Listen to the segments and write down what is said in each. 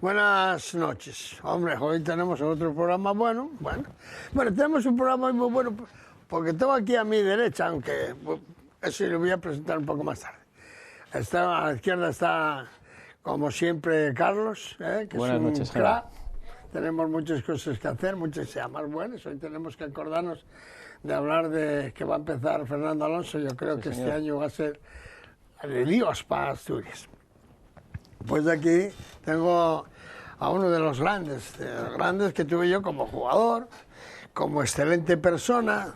Buenas noches. Hombre, hoy tenemos otro programa bueno. Tenemos un programa muy bueno porque tengo aquí a mi derecha, aunque eso lo voy a presentar un poco más tarde. A la izquierda está, como siempre, Carlos, que Buenas es un noches, crack. Tenemos muchas cosas que hacer, muchas sean más buenas. Hoy tenemos que acordarnos de hablar de que va a empezar Fernando Alonso. Yo creo que señor. este año va a ser de Dios para Asturias. Pues aquí tengo a uno de los grandes que tuve yo como jugador, como excelente persona,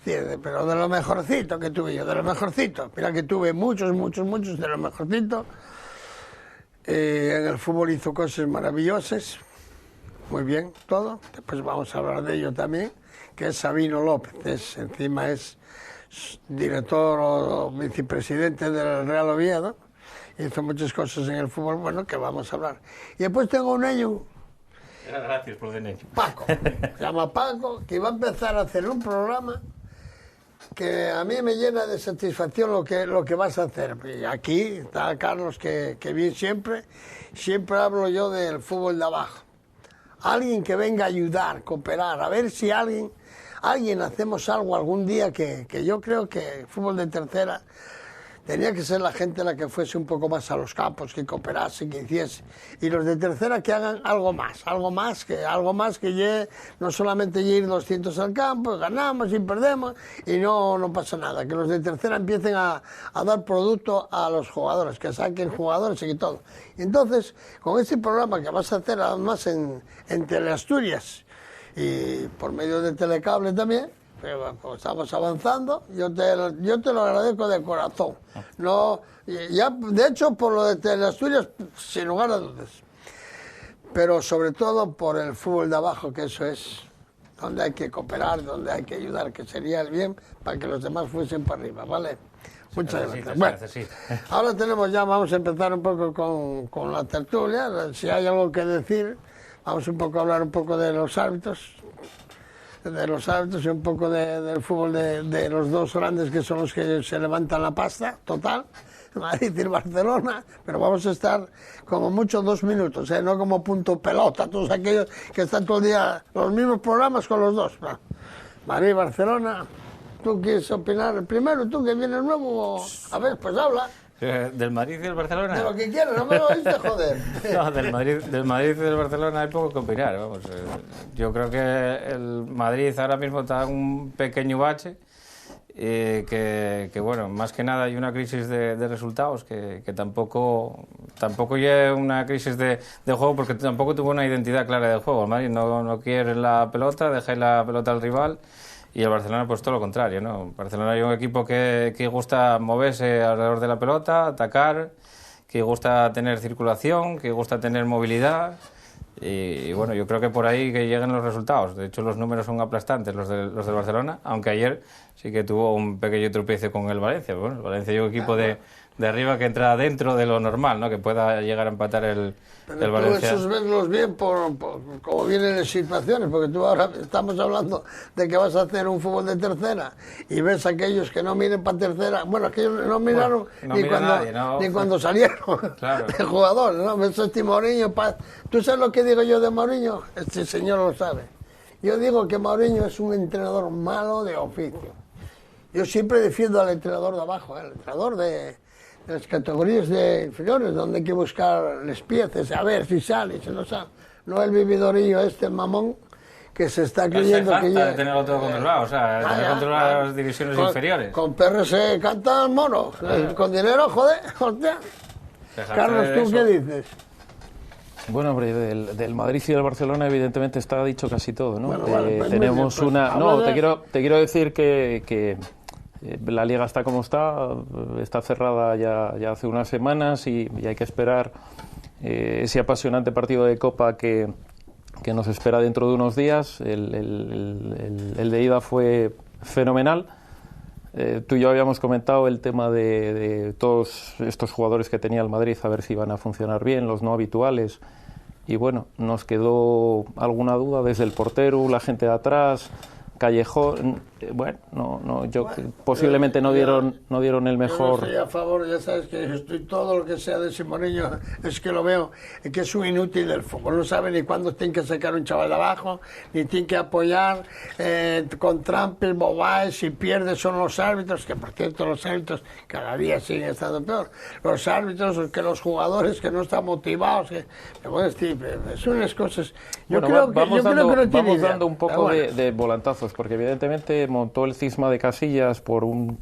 pero de lo mejorcito que tuve yo, de lo mejorcito. Mira que tuve muchos de lo mejorcito. En el fútbol hizo cosas maravillosas, muy bien, todo. Después vamos a hablar de ello también, que es Sabino López, encima es director o vicepresidente del Real Oviedo. Hizo muchas cosas en el fútbol, bueno, que vamos a hablar. Y después tengo un niño, Gracias por tener. Paco, se llama Paco, que va a empezar a hacer un programa que a mí me llena de satisfacción lo que vas a hacer. Y aquí está Carlos, que bien siempre hablo yo del fútbol de abajo. Alguien que venga a ayudar, cooperar, a ver si alguien hacemos algo algún día, que yo creo que el fútbol de tercera tenía que ser la gente la que fuese un poco más a los campos, que cooperase, que hiciese. Y los de tercera que hagan algo más que llegue, no solamente ir 200 al campo, ganamos y perdemos y no pasa nada. Que los de tercera empiecen a dar producto a los jugadores, que saquen jugadores y todo. Y entonces, con este programa que vas a hacer además en Teleasturias y por medio de Telecable también, pero pues estamos avanzando, yo te lo agradezco de corazón. No, ya, de hecho, por lo de Teleasturias, sin lugar a dudas. Pero sobre todo por el fútbol de abajo, que eso es donde hay que cooperar, donde hay que ayudar, que sería el bien para que los demás fuesen para arriba, ¿vale? Muchas gracias. Bueno, ahora vamos a empezar un poco con la tertulia. Si hay algo que decir, vamos a hablar un poco de los árbitros. Y un poco del fútbol de los dos grandes que son los que se levantan la pasta total, Madrid y Barcelona, pero vamos a estar como mucho 2 minutos, no como punto pelota, todos aquellos que están todo el día los mismos programas con los dos. Madrid y Barcelona, ¿tú quieres opinar primero? ¿Tú que vienes nuevo? A ver, pues habla. ¿Del Madrid y del Barcelona? De lo que quieras, no me lo oíste, joder. No, del Madrid y del Barcelona hay poco que opinar. Vamos, yo creo que el Madrid ahora mismo está en un pequeño bache, que bueno, más que nada hay una crisis de resultados, que tampoco es una crisis de juego, porque tampoco tuvo una identidad clara del juego. El Madrid no quiere la pelota, deja la pelota al rival. Y el Barcelona, pues todo lo contrario, ¿no? El Barcelona es un equipo que gusta moverse alrededor de la pelota, atacar, que gusta tener circulación, que gusta tener movilidad. Y bueno, yo creo que por ahí que lleguen los resultados. De hecho, los números son aplastantes, los del Barcelona, aunque ayer sí que tuvo un pequeño tropiezo con el Valencia. Bueno, el Valencia es un equipo de arriba que entra dentro de lo normal, ¿no? Que pueda llegar a empatar el Valencia. Pero tú esos verlos bien por cómo vienen las situaciones, porque tú ahora estamos hablando de que vas a hacer un fútbol de tercera y ves a aquellos que no miren para tercera. Bueno, aquellos no miraron ni cuando salieron claro. de jugadores, ¿no? Ves a este Mourinho. ¿Tú sabes lo que digo yo de Mourinho? Este señor lo sabe. Yo digo que Mourinho es un entrenador malo de oficio. Yo siempre defiendo al entrenador de abajo, el entrenador de las categorías de inferiores, donde hay que buscar las piezas, a ver si sale, si no sale. No el vividorillo mamón, que se está creyendo que ya... de tenerlo todo controlado, o sea, de tener controlado las divisiones inferiores. Con perros se cantan monos, con dinero, joder, hostia. Carlos, ¿tú qué dices? Bueno, hombre, del Madrid y del Barcelona evidentemente está dicho casi todo, ¿no? Bueno, vale, pues tenemos muy bien, pues, una... No, te quiero decir que la Liga está como está cerrada ya hace unas semanas y hay que esperar ese apasionante partido de Copa que nos espera dentro de unos días. El de ida fue fenomenal. Tú y yo habíamos comentado el tema de todos estos jugadores que tenía el Madrid, a ver si iban a funcionar bien, los no habituales. Y bueno, nos quedó alguna duda desde el portero, la gente de atrás, Callejón. bueno, posiblemente no dieron el mejor. Yo estoy a favor, ya sabes que estoy todo lo que sea de Simoniño, es que lo veo, que es un inútil del fútbol, no sabe ni cuándo tiene que sacar un chaval de abajo, ni tiene que apoyar con trampes, bobaes, si pierde son los árbitros, que por cierto los árbitros cada día siguen estando peor, los árbitros, que los jugadores que no están motivados, son unas cosas. Vamos dando un poco de volantazos, porque evidentemente montó el cisma de Casillas por un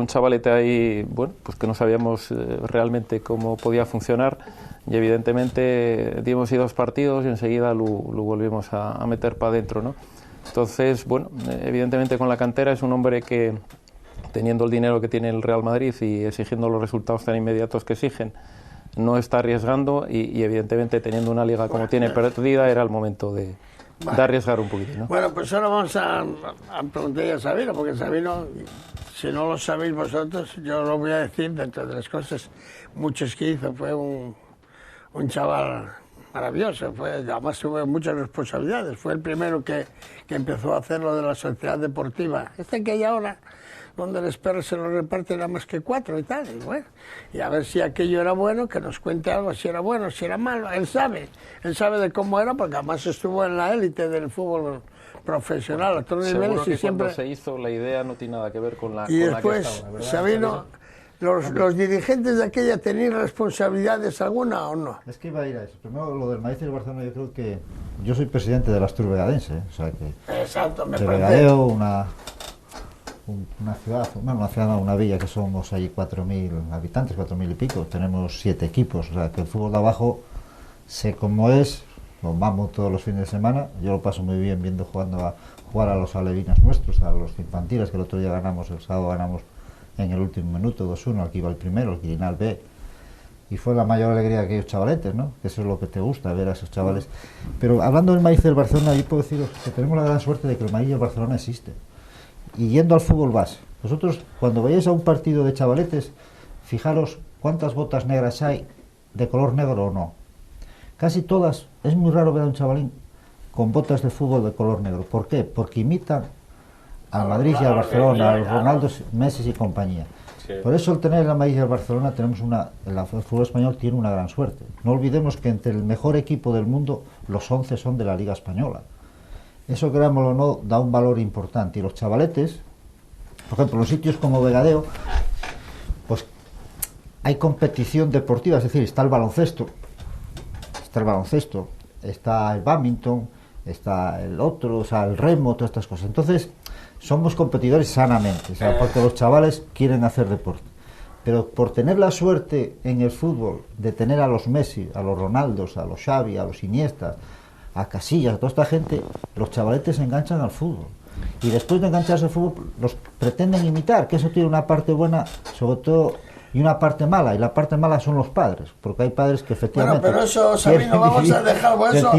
chavalete ahí, bueno, pues que no sabíamos realmente cómo podía funcionar, y evidentemente dimos 2 partidos y enseguida lo volvimos a meter para adentro, ¿no? Entonces, bueno, evidentemente con la cantera es un hombre que, teniendo el dinero que tiene el Real Madrid y exigiendo los resultados tan inmediatos que exigen, no está arriesgando, y evidentemente teniendo una liga como tiene perdida era el momento de arriesgar un poquito, ¿no? Bueno, pues ahora vamos a preguntar a Sabino, porque Sabino, si no lo sabéis vosotros, yo lo voy a decir, dentro de las cosas muchas que hizo, fue un chaval maravilloso, además tuvo muchas responsabilidades, fue el primero que empezó a hacer lo de la sociedad deportiva, que hay ahora, donde los perros se los reparten a más que 4 y tal, y a ver si aquello era bueno, que nos cuente algo, si era bueno, si era malo, él sabe de cómo era, porque además estuvo en la élite del fútbol profesional a todos los niveles, que y siempre cuando se hizo la idea no tiene nada que ver con la y con después la que estaba, ¿verdad? Sabino, los dirigentes de aquella tenían responsabilidades alguna o no. Es que iba a ir a eso. Primero, lo del Madrid y el Barcelona, yo creo que yo soy presidente del Astur Vegadense, o sea que exacto, me de parece. Vegadeo, una ciudad, una villa que somos allí 4.000 habitantes, 4.000 y pico, tenemos 7 equipos, o sea que el fútbol de abajo, sé cómo es, lo vamos todos los fines de semana, yo lo paso muy bien viendo jugar a los alevinas nuestros, a los infantiles, que el otro día ganamos, el sábado ganamos en el último minuto 2-1, al que iba el primero, el Quirinal B, y fue la mayor alegría de aquellos chavaletes, ¿no? Que eso es lo que te gusta, ver a esos chavales. Pero hablando del Madrid y del Barcelona, yo puedo deciros que tenemos la gran suerte de que el Madrid y el Barcelona existen. Y yendo al fútbol base, vosotros cuando vayáis a un partido de chavaletes, fijaros cuántas botas negras hay de color negro o no. Casi todas, es muy raro ver a un chavalín con botas de fútbol de color negro. ¿Por qué? Porque imitan al Madrid y al Barcelona, a los Ronaldo, Messi y compañía. Sí. Por eso, al tener el Madrid y el Barcelona, el fútbol español tiene una gran suerte. No olvidemos que entre el mejor equipo del mundo, los 11 son de la Liga Española. Eso, creámoslo o no, da un valor importante. Y los chavaletes, por ejemplo, en los sitios como Vegadeo, pues hay competición deportiva, es decir, está el baloncesto, está el bádminton, está el otro, o sea, el remo, todas estas cosas. Entonces, somos competidores sanamente, o sea, porque los chavales quieren hacer deporte. Pero por tener la suerte en el fútbol de tener a los Messi, a los Ronaldos, a los Xavi, a los Iniesta, a Casillas, a toda esta gente, los chavaletes se enganchan al fútbol. Y después de engancharse al fútbol, los pretenden imitar, que eso tiene una parte buena, sobre todo, y una parte mala, y la parte mala son los padres, porque hay padres que efectivamente... Bueno, pero eso, Sabino, vamos a dejar eso.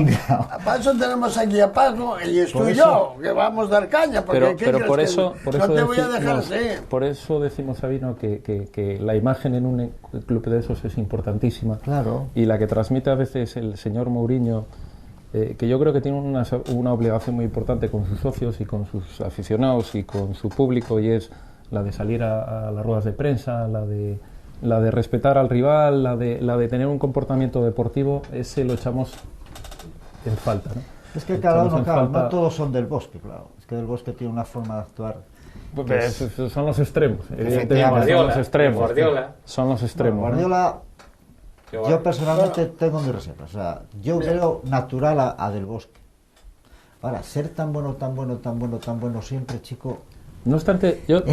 Para eso tenemos aquí a Paco y estoy yo, que vamos a dar caña, porque pero por eso no te voy a dejar así. Por eso decimos, Sabino, que la imagen en un club de esos es importantísima. Claro. Y la que transmite a veces el señor Mourinho, que yo creo que tiene una obligación muy importante con sus socios y con sus aficionados y con su público, y es la de salir a las ruedas de prensa, la de respetar al rival, la de tener un comportamiento deportivo. Ese lo echamos en falta, ¿no? Es que cada uno, claro, no todos son del Bosque, claro. Es que del Bosque tiene una forma de actuar. Pues son los extremos, evidentemente. Son los extremos. Guardiola. Son los extremos. Guardiola, yo personalmente tengo mis reservas. O sea, yo veo natural a Del Bosque. Ahora, ser tan bueno siempre, chico. No obstante, yo...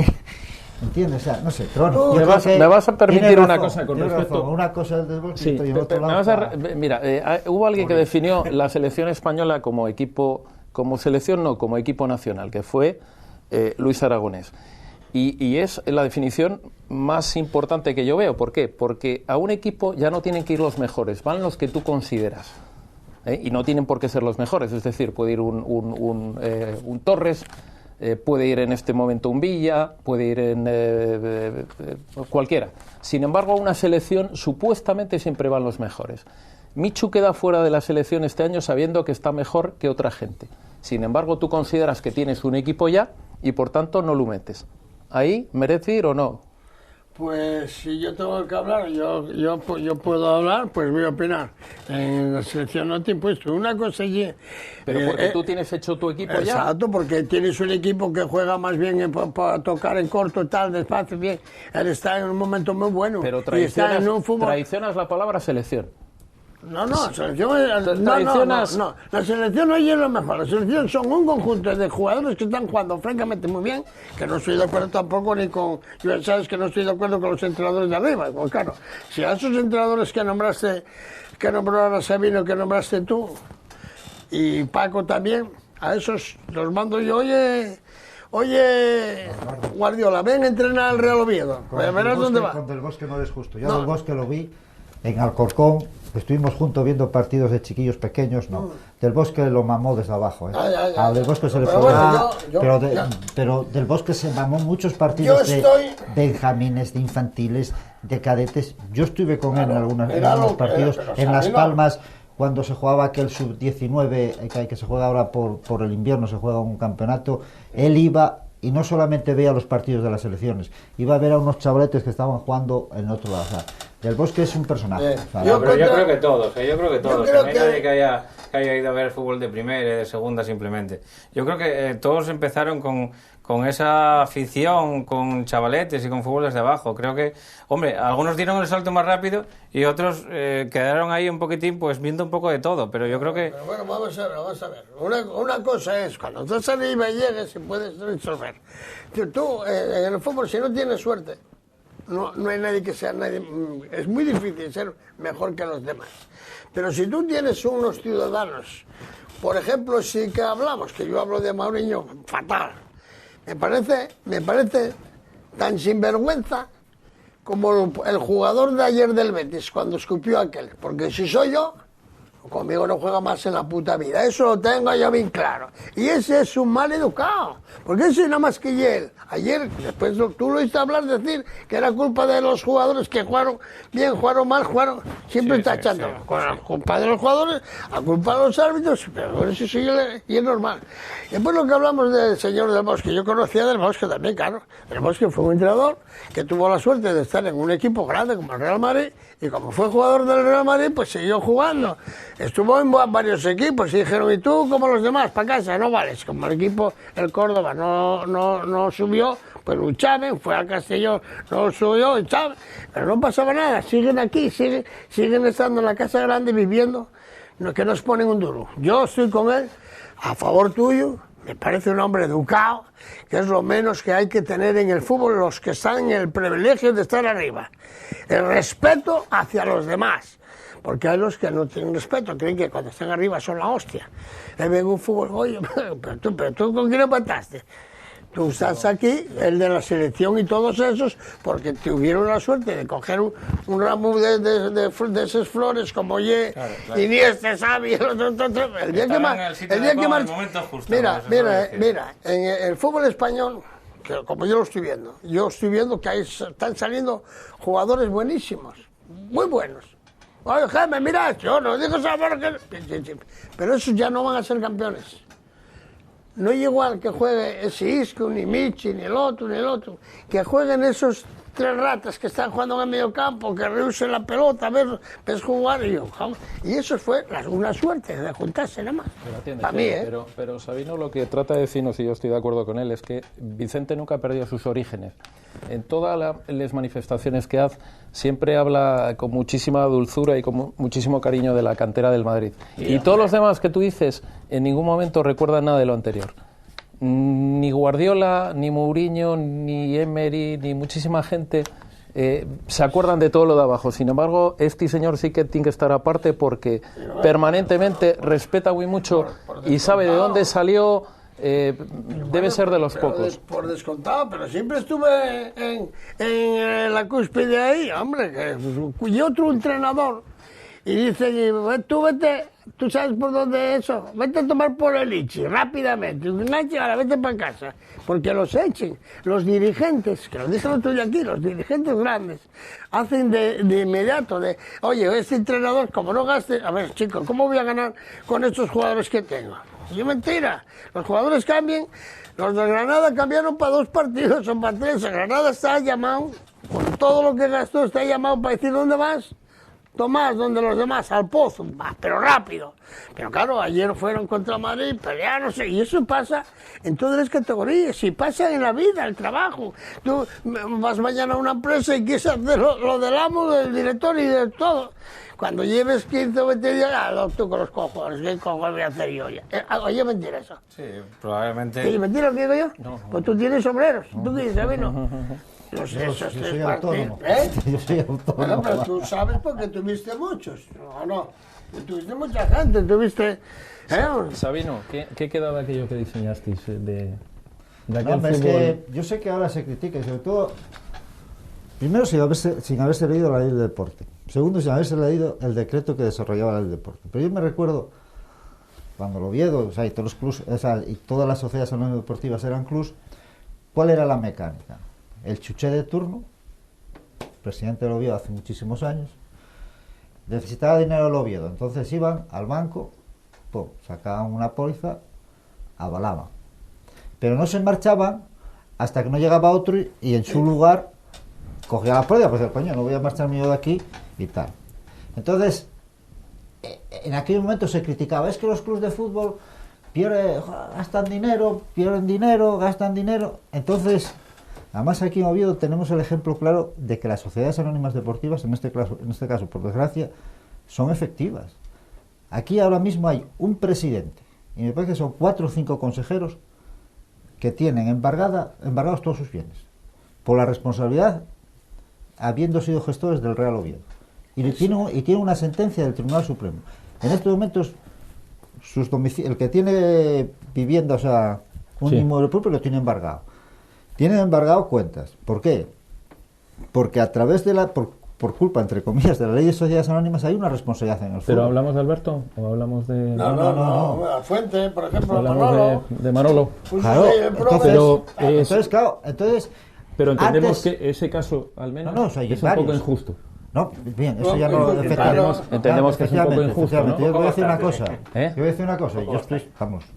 ¿Entiendes? O sea, no sé, pero bueno, me vas a permitir una cosa con respecto... Una cosa es del Bosque, sí, y otro lado... Mira, hubo alguien que definió la selección española como equipo, como selección no, como equipo nacional, que fue Luis Aragonés. Y es la definición más importante que yo veo. ¿Por qué? Porque a un equipo ya no tienen que ir los mejores, van los que tú consideras. Y no tienen por qué ser los mejores, es decir, puede ir un Torres, puede ir en este momento un Villa, puede ir en cualquiera. Sin embargo, a una selección supuestamente siempre van los mejores. Michu queda fuera de la selección este año sabiendo que está mejor que otra gente. Sin embargo, tú consideras que tienes un equipo ya y por tanto no lo metes. ¿Ahí merece ir o no? Pues si yo tengo que hablar, yo puedo hablar, pues voy a opinar. En la selección no te he impuesto una cosa allí. Pero porque tú tienes hecho tu equipo ya. Exacto, porque tienes un equipo que juega más bien para tocar en corto, tal, despacio, bien. Él está en un momento muy bueno. Pero y está en un fútbol... traicionas la palabra selección. No, selección, no. La selección no es lo mejor. La selección son un conjunto de jugadores que están jugando francamente muy bien, que no estoy de acuerdo tampoco ni con... Ya sabes que no estoy de acuerdo con los entrenadores de arriba. Pues claro, si a esos entrenadores que nombraste, que nombraron a Sabino, que nombraste tú, y Paco también, a esos los mando yo, oye, Guardiola, ven a entrenar al Real Oviedo. Verás dónde va. Con Del Bosque no es justo. Yo Del Bosque lo vi en Alcorcón. Estuvimos juntos viendo partidos de chiquillos pequeños, no. Del Bosque lo mamó desde abajo. A Del Bosque se le fue. Pero Del Bosque se mamó muchos partidos de benjamines, de infantiles, de cadetes. Yo estuve con él en algunos partidos, en Las Palmas, cuando se jugaba aquel sub-19, que se juega ahora por el invierno, se juega un campeonato. Él iba y no solamente veía los partidos de las selecciones, iba a ver a unos chavaletes que estaban jugando en otro lado. O sea, Del Bosque es un personaje. Yo creo que todos, que no hay nadie que haya ido a ver fútbol de primera y de segunda simplemente. Yo creo que todos empezaron con esa afición, con chavaletes y con fútbol desde abajo. Creo que, hombre, algunos dieron el salto más rápido y otros quedaron ahí un poquitín, pues viendo un poco de todo, pero yo creo que... Pero bueno, vamos a ver. Una cosa es, cuando tú arriba y llegues, se puedes resolver. Tú, en el fútbol, si no tienes suerte, no hay nadie que sea nadie. Es muy difícil ser mejor que los demás. Pero si tú tienes unos ciudadanos, por ejemplo, si que hablamos, que yo hablo de Mourinho, fatal. Me parece tan sinvergüenza como el jugador de ayer del Betis, cuando escupió aquel. Porque si soy yo, conmigo no juega más en la puta vida. Eso lo tengo yo bien claro. Y ese es un mal educado. Porque ese nada más que él. Ayer, después tú lo oíste hablar, decir que era culpa de los jugadores que jugaron bien, jugaron mal, siempre está echando. Con la culpa de los jugadores, a culpa de los árbitros, pero bueno, eso sí, y es normal. Y después lo que hablamos del señor Del Bosque, yo conocía Del Bosque también, claro. Del Bosque fue un entrenador que tuvo la suerte de estar en un equipo grande como el Real Madrid, y como fue jugador del Real Madrid, pues siguió jugando. Estuvo en varios equipos y dijeron, ¿y tú como los demás? Para casa, no vales. Como el equipo, el Córdoba, no subió, pues Chávez fue a Castellón, no subió, y Chávez, pero no pasaba nada, siguen aquí, siguen estando en la casa grande viviendo, que nos ponen un duro. Yo estoy con él, a favor tuyo, me parece un hombre educado, que es lo menos que hay que tener en el fútbol los que están en el privilegio de estar arriba. El respeto hacia los demás. Porque hay los que no tienen respeto, creen que cuando están arriba son la hostia. Ven un fútbol, oye, pero tú ¿con quién empataste? Tú estás aquí, el de la selección y todos esos, porque tuvieron la suerte de coger un ramo de esas flores como Iniesta, Xavi, el día que más... Mira, en el fútbol español, que como yo estoy viendo que están saliendo jugadores buenísimos, muy buenos. Oye, Jaime, mira, yo no digo saber que... Pero esos ya no van a ser campeones. No es igual que juegue ese Isco, ni Michi, ni el otro, que jueguen esos tres ratas que están jugando en el medio campo, que rehúsen la pelota, ves jugar, y eso fue una suerte de juntarse nada más. Para mí, pero Sabino lo que trata de decirnos, y yo estoy de acuerdo con él, es que Vicente nunca ha perdido sus orígenes. En todas las manifestaciones que hace, siempre habla con muchísima dulzura y con muchísimo cariño de la cantera del Madrid. Y todos los demás que tú dices, en ningún momento recuerdan nada de lo anterior. Ni Guardiola, ni Mourinho, ni Emery, ni muchísima gente se acuerdan de todo lo de abajo. Sin embargo, este señor sí que tiene que estar aparte porque permanentemente respeta muy mucho y sabe de dónde salió. Debe ser de los pocos. Por descontado, pero siempre estuve en la cúspide ahí, hombre. Y otro entrenador. Y dice, tú vete, tú sabes por dónde es eso, vete a tomar por el Ichi, rápidamente, ahora vete para casa, porque los echen, los dirigentes, que lo dije el otro día aquí, los dirigentes grandes, hacen de inmediato, oye, este entrenador, como no gaste, a ver chicos, ¿cómo voy a ganar con estos jugadores que tengo? Es mentira. Los jugadores cambian. Los de Granada cambiaron para 2 partidos o para 3. Granada está llamado, con todo lo que gastó, está llamado para decir ¿dónde vas? Tomás, donde los demás, al pozo, pero rápido. Pero claro, ayer fueron contra Madrid, peleándose, y eso pasa en todas las categorías, y pasa en la vida, el trabajo. Tú vas mañana a una empresa y quieres hacer lo del amo, del director y de todo. Cuando lleves 15 o 20 días, tú con los cojones, ¿qué cojones voy a hacer yo ya? Oye, mentira eso. Sí, probablemente. ¿Sí, mentira lo que digo yo? No. Pues tú tienes sombreros, ¿tú qué dices, Sabino? No sé, Yo esos soy 3 autónomo. partidos, Yo soy autónomo. Bueno, pero tú sabes porque tuviste muchos, no, tuviste mucha gente, tuviste... Sabino, ¿qué queda de aquello que diseñasteis de aquel No, es fútbol? que yo sé que ahora se critica y sobre todo, primero sin haberse leído la ley del deporte, segundo sin haberse leído el decreto que desarrollaba la ley del deporte. Pero yo me recuerdo cuando el Oviedo, o sea, y todos los clubs, o sea, y todas las sociedades anónimas deportivas eran clubs, ¿cuál era la mecánica? El chuché de turno, presidente del Oviedo hace muchísimos años, necesitaba dinero el Oviedo, entonces iban al banco, pum, sacaban una póliza, avalaban. Pero no se marchaban hasta que no llegaba otro y en su lugar cogía la póliza, pues coño, no voy a marcharme yo de aquí y tal. Entonces, en aquel momento se criticaba, es que los clubes de fútbol gastan dinero, pierden dinero, gastan dinero. Entonces, además aquí en Oviedo tenemos el ejemplo claro de que las sociedades anónimas deportivas, en este caso, por desgracia, son efectivas. Aquí ahora mismo hay un presidente, y me parece que son 4 o 5 consejeros que tienen embargados todos sus bienes, por la responsabilidad habiendo sido gestores del Real Oviedo. Y tiene una sentencia del Tribunal Supremo. En estos momentos, el que tiene vivienda, o sea, un inmueble propio, lo tiene embargado. Tienen embargado cuentas. ¿Por qué? Porque a través de por culpa, entre comillas, de la ley de sociedades anónimas hay una responsabilidad en el fútbol. ¿Pero hablamos de Alberto o hablamos de...? No. La Fuente, por ejemplo, Hablamos de Manolo. Claro, entonces... Pero entendemos antes, que ese caso, al menos, o sea, es un poco injusto. No, bien, eso ya no... Entendemos que es un poco injusto, ¿no? Yo voy a decir una cosa. Yo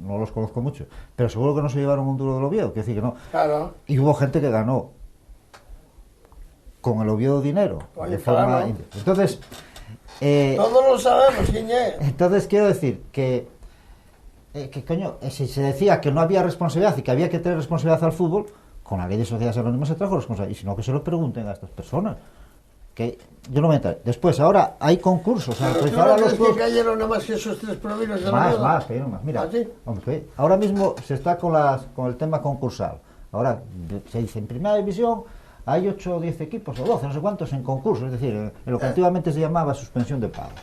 no los conozco mucho, pero seguro que no se llevaron un duro del Oviedo, que decir que no. Claro. Y hubo gente que ganó con el Oviedo dinero. Oye, de forma... claro. Entonces... todos lo sabemos, quién es. Entonces quiero decir que coño, si se decía que no había responsabilidad y que había que tener responsabilidad al fútbol, con la ley de sociedades anónimas se trajo responsabilidad. Y si no, que se lo pregunten a estas personas. Que yo no me entraré. Después, ahora hay concursos. Pero ahora los que cayeron nada más que esos 3 provinos de más, cayeron más. Mira, ¿Ah, sí? hombre, ahora mismo se está con el tema concursal. Ahora se dice, en primera división hay 8 o 10 equipos, o 12, no sé cuántos, en concurso. Es decir, en lo que antiguamente se llamaba suspensión de pagos.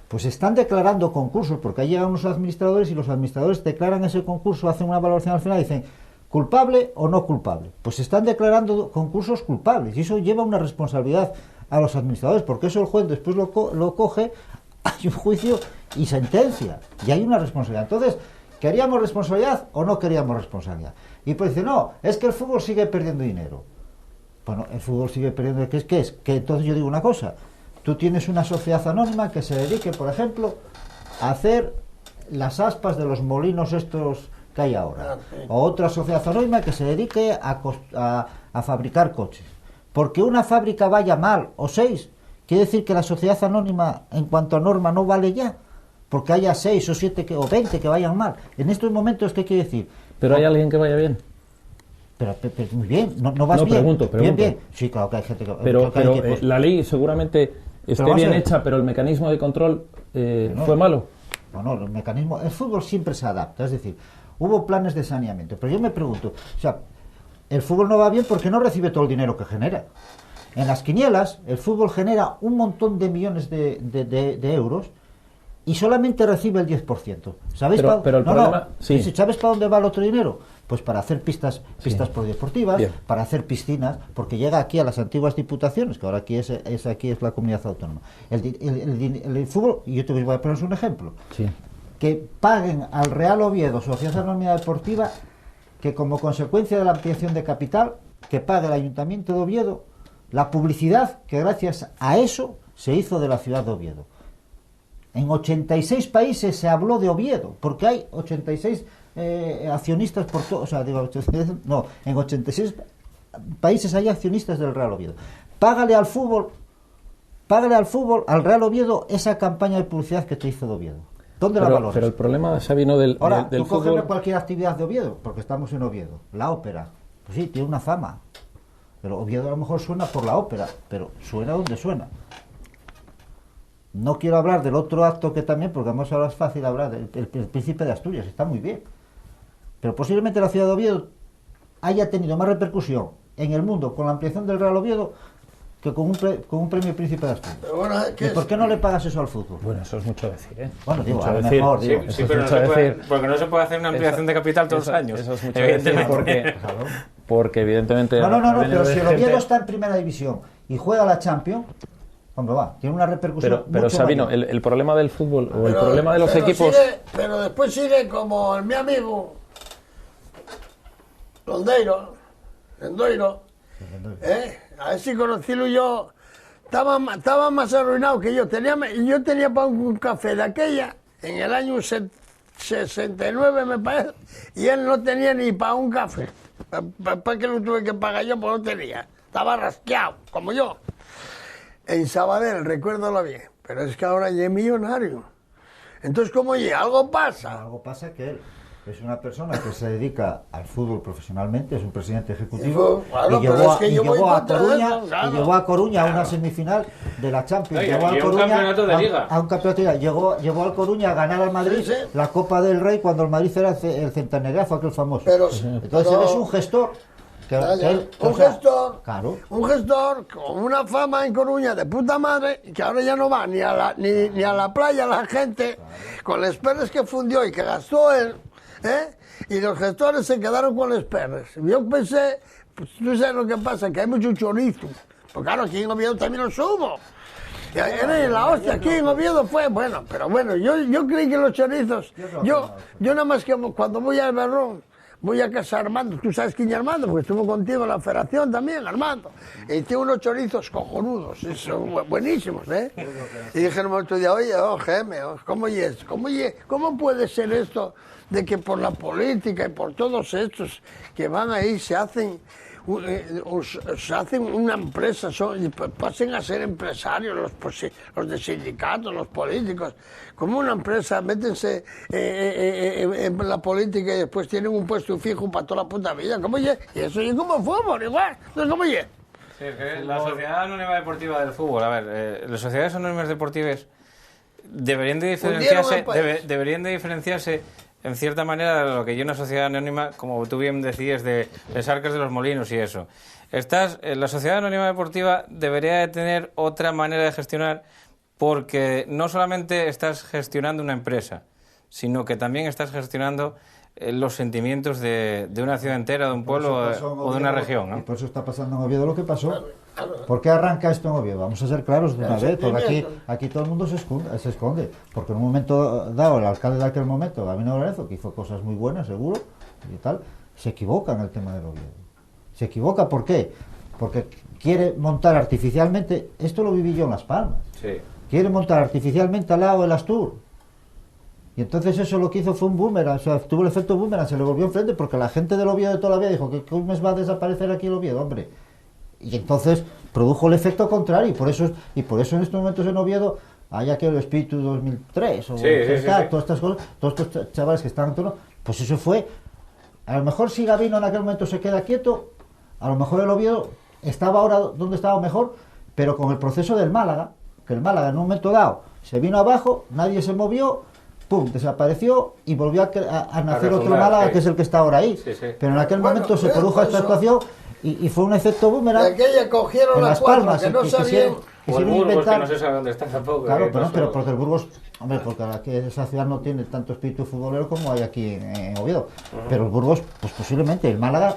Pues están declarando concursos, porque ahí llegan unos administradores y los administradores declaran ese concurso, hacen una valoración al final y dicen ¿culpable o no culpable? Pues se están declarando concursos culpables y eso lleva una responsabilidad a los administradores, porque eso el juez después lo coge, hay un juicio y sentencia, y hay una responsabilidad. Entonces, ¿queríamos responsabilidad o no queríamos responsabilidad? Y pues dice, no, es que el fútbol sigue perdiendo dinero. Bueno, el fútbol sigue perdiendo, ¿qué es? Que entonces yo digo una cosa, tú tienes una sociedad anónima que se dedique, por ejemplo, a hacer las aspas de los molinos estos que hay ahora, o otra sociedad anónima que se dedique a fabricar coches. Porque una fábrica vaya mal, o 6, quiere decir que la sociedad anónima en cuanto a norma no vale ya, porque haya 6 o 7 o 20 que vayan mal. En estos momentos, ¿qué quiere decir? ¿Pero hay alguien que vaya bien? Pero muy bien, no vas bien. Pregunto. Bien. Sí, claro que hay gente que... Pero la ley seguramente esté bien hecha, pero el mecanismo de control fue malo. No, el mecanismo... El fútbol siempre se adapta, es decir... Hubo planes de saneamiento, pero yo me pregunto, o sea, el fútbol no va bien porque no recibe todo el dinero que genera. En las quinielas, el fútbol genera un montón de millones de euros y solamente recibe el 10%. ¿Sabéis ¿Sabes para dónde va el otro dinero? Pues para hacer pistas polideportivas, para hacer piscinas, porque llega aquí a las antiguas diputaciones, que ahora aquí es la comunidad autónoma. El fútbol, y yo te voy a poner un ejemplo. Sí. Que paguen al Real Oviedo, Sociedad Anónima Deportiva, que como consecuencia de la ampliación de capital, que pague el Ayuntamiento de Oviedo la publicidad que gracias a eso se hizo de la ciudad de Oviedo. En 86 países se habló de Oviedo, porque hay 86 accionistas por todo, o sea, digo, no, en 86 países hay accionistas del Real Oviedo. Págale al fútbol, al Real Oviedo, esa campaña de publicidad que te hizo de Oviedo. ¿Dónde la valoras? Pero el problema, Sabino, del Ahora, del tú cógeme fútbol... cualquier actividad de Oviedo, porque estamos en Oviedo. La ópera, pues sí, tiene una fama. Pero Oviedo a lo mejor suena por la ópera, pero suena donde suena. No quiero hablar del otro acto que también, porque además ahora es fácil hablar del el Príncipe de Asturias, está muy bien. Pero posiblemente la ciudad de Oviedo haya tenido más repercusión en el mundo con la ampliación del Real Oviedo que con un premio Príncipe de Asturias. Pero bueno, ¿Y por qué no le pagas eso al fútbol? Bueno, eso es mucho decir, ¿eh? Bueno, digo, Mucho a lo decir. mejor, Sí, digo, sí, eso pero es no mucho se puede, decir. porque no se puede hacer una ampliación Eso- de capital todos los años. Eso es mucho decir Evidentemente. porque evidentemente... No, ha venido pero si el gente- Oviedo está en primera división y juega la Champions, hombre, va, tiene una repercusión Pero mucho Sabino, mayor. el problema del fútbol o el Pero- problema de los pero equipos... pero después sigue como mi amigo Londeiro, Lendoiro, a ver si conocílo yo, estaba más arruinado que yo. Yo tenía para un café de aquella en el año 69, me parece, y él no tenía ni para un café. ¿Para qué lo tuve que pagar yo? Pues no tenía. Estaba rasqueado, como yo. En Sabadell, recuérdalo bien. Pero es que ahora ya es millonario. Entonces, ¿cómo ya? Algo pasa. Algo pasa que él es una persona que se dedica al fútbol profesionalmente, es un presidente ejecutivo Claro, y pero llegó, es que yo voy llegó a contra Coruña, eso, claro. y llegó a Coruña a una semifinal de la Champions. Oiga, Llegó a y un Coruña campeonato de liga. a un campeonato de liga. Llevó al Coruña a ganar al Madrid Sí, sí. la Copa del Rey cuando el Madrid era el centenariazo, aquel famoso. Pero, Entonces él es un gestor. Un gestor, Claro. un gestor con una fama en Coruña de puta madre, que ahora ya no va ni a la playa la gente, con los perres que fundió y que gastó él, y los gestores se quedaron con los perres. Yo pensé, pues tú sabes lo que pasa, que hay mucho chorizo, porque claro, aquí en Oviedo también los hubo. Era la hostia, aquí en Oviedo fue bueno, pero bueno, yo creí que los chorizos, yo nada más que cuando voy al Berrón, voy a casa de Armando, tú sabes quién es Armando, porque estuvo contigo en la federación también, Armando. Y tiene unos chorizos cojonudos, son buenísimos, Y dije en un momento de oye, Geme, ¿cómo puede ser esto de que por la política y por todos estos que van ahí se hacen una empresa, pasen a ser empresarios los de sindicatos, los políticos, como una empresa, métense en la política y después tienen un puesto fijo para toda la puta vida? ¿Cómo y eso es como fútbol, igual? Entonces, ¿cómo Sí, es que la Sociedad Anónima Deportiva del Fútbol, a ver, las sociedades anónimas deportivas deberían de diferenciarse en cierta manera de lo que yo una sociedad anónima, como tú bien decías, de Les Arcas de los Molinos y eso. La Sociedad Anónima Deportiva debería de tener otra manera de gestionar, porque no solamente estás gestionando una empresa, sino que también estás gestionando los sentimientos de una ciudad entera, de un pueblo o de una región, ¿no? Y por eso está pasando en Oviedo lo que pasó. ¿Por qué arranca esto en Oviedo? Vamos a ser claros de una vez, porque aquí todo el mundo se esconde. Porque en un momento dado, el alcalde de aquel momento, Gabino Lorenzo, que hizo cosas muy buenas, seguro, y tal, se equivoca en el tema del Oviedo. Se equivoca, ¿por qué? Porque quiere montar artificialmente, esto lo viví yo en Las Palmas, Sí. quiere montar artificialmente al lado el Astur. Y entonces eso lo que hizo fue un boomerang, o sea, tuvo el efecto boomerang, se le volvió enfrente porque la gente del Oviedo de toda la vida dijo que un mes va a desaparecer aquí el Oviedo, hombre. Y entonces produjo el efecto contrario y por eso en estos momentos en Oviedo hay aquel espíritu 2003 o Sí, todas estas cosas, todos estos chavales que están en torno, pues eso fue, a lo mejor si Gabino en aquel momento se queda quieto, a lo mejor el Oviedo estaba ahora donde estaba mejor, pero con el proceso del Málaga, que el Málaga en un momento dado se vino abajo, nadie se movió, pum, desapareció y volvió a nacer otro Málaga, que es el que está ahora ahí. Sí, sí. Pero en aquel momento se produjo esta situación y fue un efecto boomerang. De aquella cogieron en las Las cuatro, Palmas, que no y sabían. O el Burgos, que no se sabe dónde está tampoco. Claro, ¿Qué pasó? pero porque el Burgos, hombre, porque aquí esa ciudad no tiene tanto espíritu futbolero como hay aquí en Oviedo. Pero el Burgos, pues posiblemente, el Málaga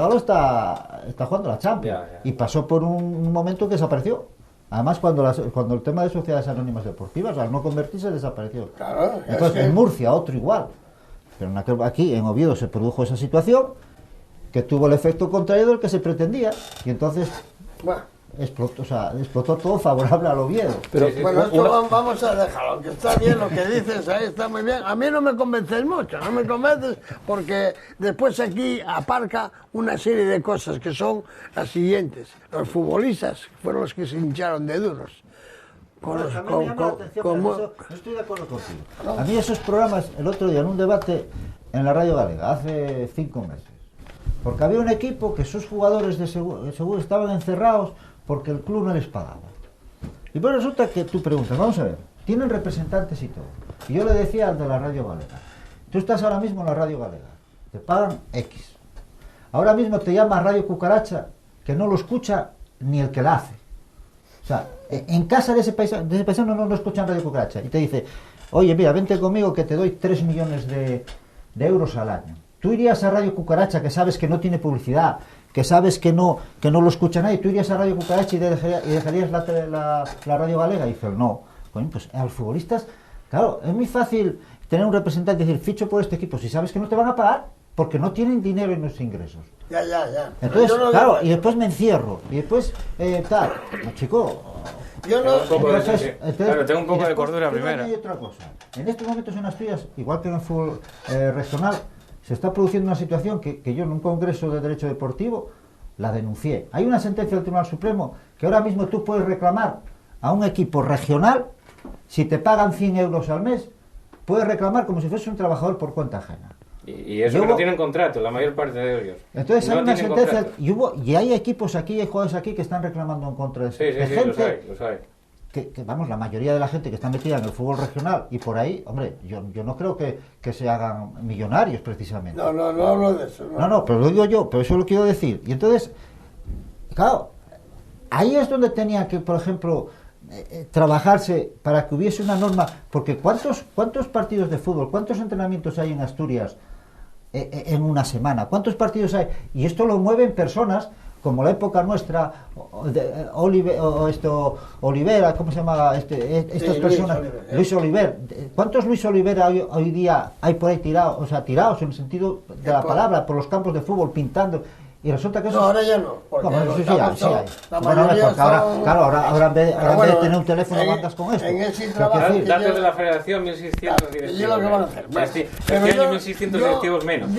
lo está jugando la Champions. Ya. Y pasó por un momento que desapareció. Además, cuando el tema de sociedades anónimas deportivas, al no convertirse, desapareció. Claro, Entonces, en Murcia, otro igual. Pero aquí, en Oviedo, se produjo esa situación que tuvo el efecto contrario del que se pretendía. Y entonces, Bueno, explotó todo favorable al Oviedo. Pero, Bueno, esto vamos a dejarlo, que está bien lo que dices, ahí está muy bien. A mí no me convences mucho, no me convences porque después aquí aparca una serie de cosas que son las siguientes. Los futbolistas fueron los que se hincharon de duros. No estoy de acuerdo contigo. A mí esos programas, el otro día en un debate en la Radio Galega, hace 5 meses, porque había un equipo que sus jugadores de seguro estaban encerrados porque el club no les pagaba. Y pues resulta que tú preguntas, vamos a ver, tienen representantes y todo. Y yo le decía al de la Radio Galega, tú estás ahora mismo en la Radio Galega, te pagan X. Ahora mismo te llama Radio Cucaracha, que no lo escucha ni el que la hace. O sea, en casa de ese paisano no lo escuchan Radio Cucaracha. Y te dice, oye, mira, vente conmigo que te doy 3 millones de euros al año. Tú irías a Radio Cucaracha, que sabes que no tiene publicidad, que sabes que no lo escucha nadie, tú irías a Radio Cucaracha y dejarías la Radio Galega. Y dice, no. Coño, pues a los futbolistas, claro, es muy fácil tener un representante y decir, ficho por este equipo, si sabes que no te van a pagar, porque no tienen dinero en los ingresos. Ya. Entonces, claro, y después me encierro, y después, tal, no, chico... Yo no... Claro, tengo un poco de cordura primero. Hay otra cosa. En estos momentos en Asturias, igual que en el fútbol regional, se está produciendo una situación que yo en un congreso de Derecho Deportivo la denuncié. Hay una sentencia del Tribunal Supremo que ahora mismo tú puedes reclamar a un equipo regional, si te pagan 100 euros al mes, puedes reclamar como si fuese un trabajador por cuenta ajena. Y eso que no tienen contrato, la mayor parte de ellos. Entonces no hay una sentencia y hay equipos aquí, hay jugadores aquí que están reclamando en contra de eso. Sí, gente, los hay. Que vamos, la mayoría de la gente que está metida en el fútbol regional y por ahí, hombre, yo no creo que se hagan millonarios precisamente. No hablo de eso. No, pero lo digo yo, pero eso lo quiero decir. Y entonces, claro, ahí es donde tenía que, por ejemplo, trabajarse para que hubiese una norma, porque ¿cuántos partidos de fútbol, cuántos entrenamientos hay en Asturias en una semana? ¿Cuántos partidos hay? Y esto lo mueven personas como la época nuestra, Olivera, ¿cómo se llama? Estas personas, Luis Oliver. ¿Cuántos Luis Oliver hoy día hay por ahí tirados en el sentido de la palabra, por los campos de fútbol, pintando? Y resulta que eso... No, ahora ya no. Ahora en vez de tener un teléfono mandas con esto. En ese trabajo... Datos de la Federación, 1.600 directivos. ¿Y lo que van a hacer? Este año 1.600 directivos menos.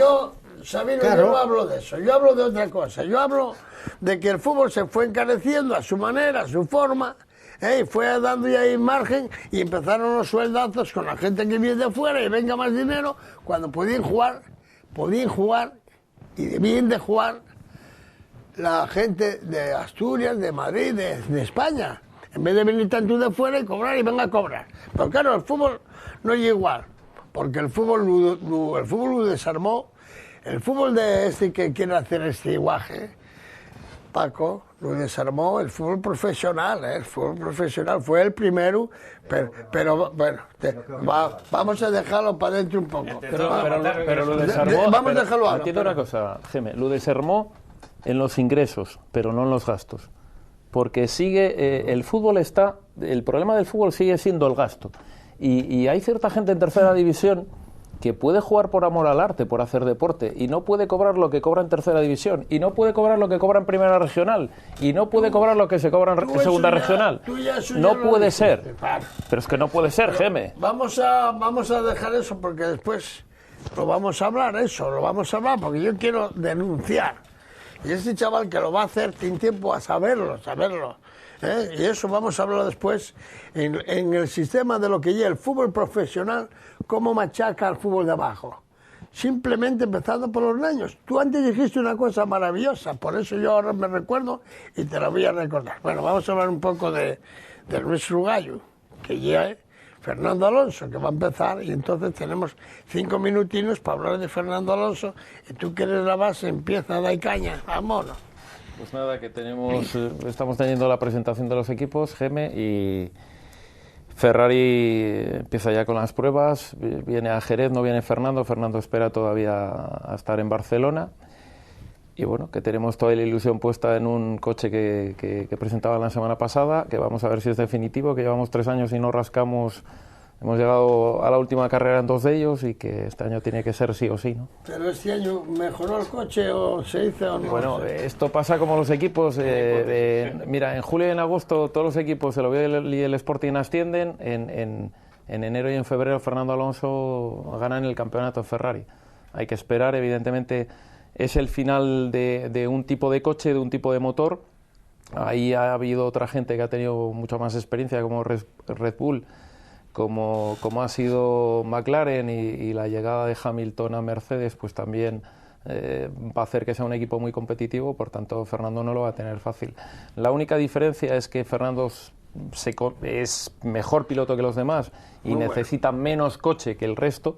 Sabino, yo no hablo de eso, yo hablo de otra cosa. Yo hablo de que el fútbol se fue encareciendo a su manera, a su forma, y fue dando ya ahí margen y empezaron los sueldazos con la gente que viene de fuera y venga más dinero cuando podían jugar y debían de jugar la gente de Asturias, de Madrid, de España, en vez de venir tanto de fuera y cobrar y venga a cobrar. Pero claro, el fútbol no es igual, porque el fútbol lo desarmó. El fútbol de este que quiere hacer este iguaje, Paco, lo desarmó el fútbol profesional. El fútbol profesional fue el primero, pero bueno, vamos a dejarlo para adentro un poco. Pero lo desarmó. Vamos a dejarlo ahora. Entiendo una cosa, Geme, lo desarmó en los ingresos, pero no en los gastos. Porque sigue, el problema del fútbol sigue siendo el gasto. Y hay cierta gente en tercera división que puede jugar por amor al arte, por hacer deporte, y no puede cobrar lo que cobra en tercera división, y no puede cobrar lo que cobra en primera regional, y no puede cobrar lo que se cobra en segunda regional. No puede ser. Pero es que no puede ser, Geme. Vamos a dejar eso porque después lo vamos a hablar, porque yo quiero denunciar. Y este chaval que lo va a hacer tiene tiempo a saberlo. Y eso vamos a hablar después en el sistema de lo que lleva el fútbol profesional, cómo machaca al fútbol de abajo. Simplemente empezando por los niños. Tú antes dijiste una cosa maravillosa, por eso yo ahora me recuerdo y te la voy a recordar. Bueno, vamos a hablar un poco de Luis Rugallo, que lleva Fernando Alonso, que va a empezar, y entonces tenemos 5 minutinos para hablar de Fernando Alonso, y tú que eres la base, empieza, da caña, vámonos. Pues nada, que estamos teniendo la presentación de los equipos, Geme, y Ferrari empieza ya con las pruebas, viene a Jerez, no viene Fernando espera todavía a estar en Barcelona, y bueno, que tenemos toda la ilusión puesta en un coche que presentaban la semana pasada, que vamos a ver si es definitivo, que llevamos 3 años y no rascamos hemos llegado a la última carrera en 2 de ellos y que este año tiene que ser sí o sí, ¿no? Pero este año mejoró el coche o se hizo o no. Bueno, sé. esto pasa como los equipos. Mira, en julio y en agosto todos los equipos, el Oviedo y el Sporting ascienden. En enero y en febrero Fernando Alonso gana en el campeonato Ferrari. Hay que esperar, evidentemente es el final de un tipo de coche, de un tipo de motor. Ahí ha habido otra gente que ha tenido mucha más experiencia, como Red Bull, como ha sido McLaren, y la llegada de Hamilton a Mercedes pues también va a hacer que sea un equipo muy competitivo. Por tanto Fernando no lo va a tener fácil. La única diferencia es que Fernando es mejor piloto que los demás y Muy necesita menos coche que el resto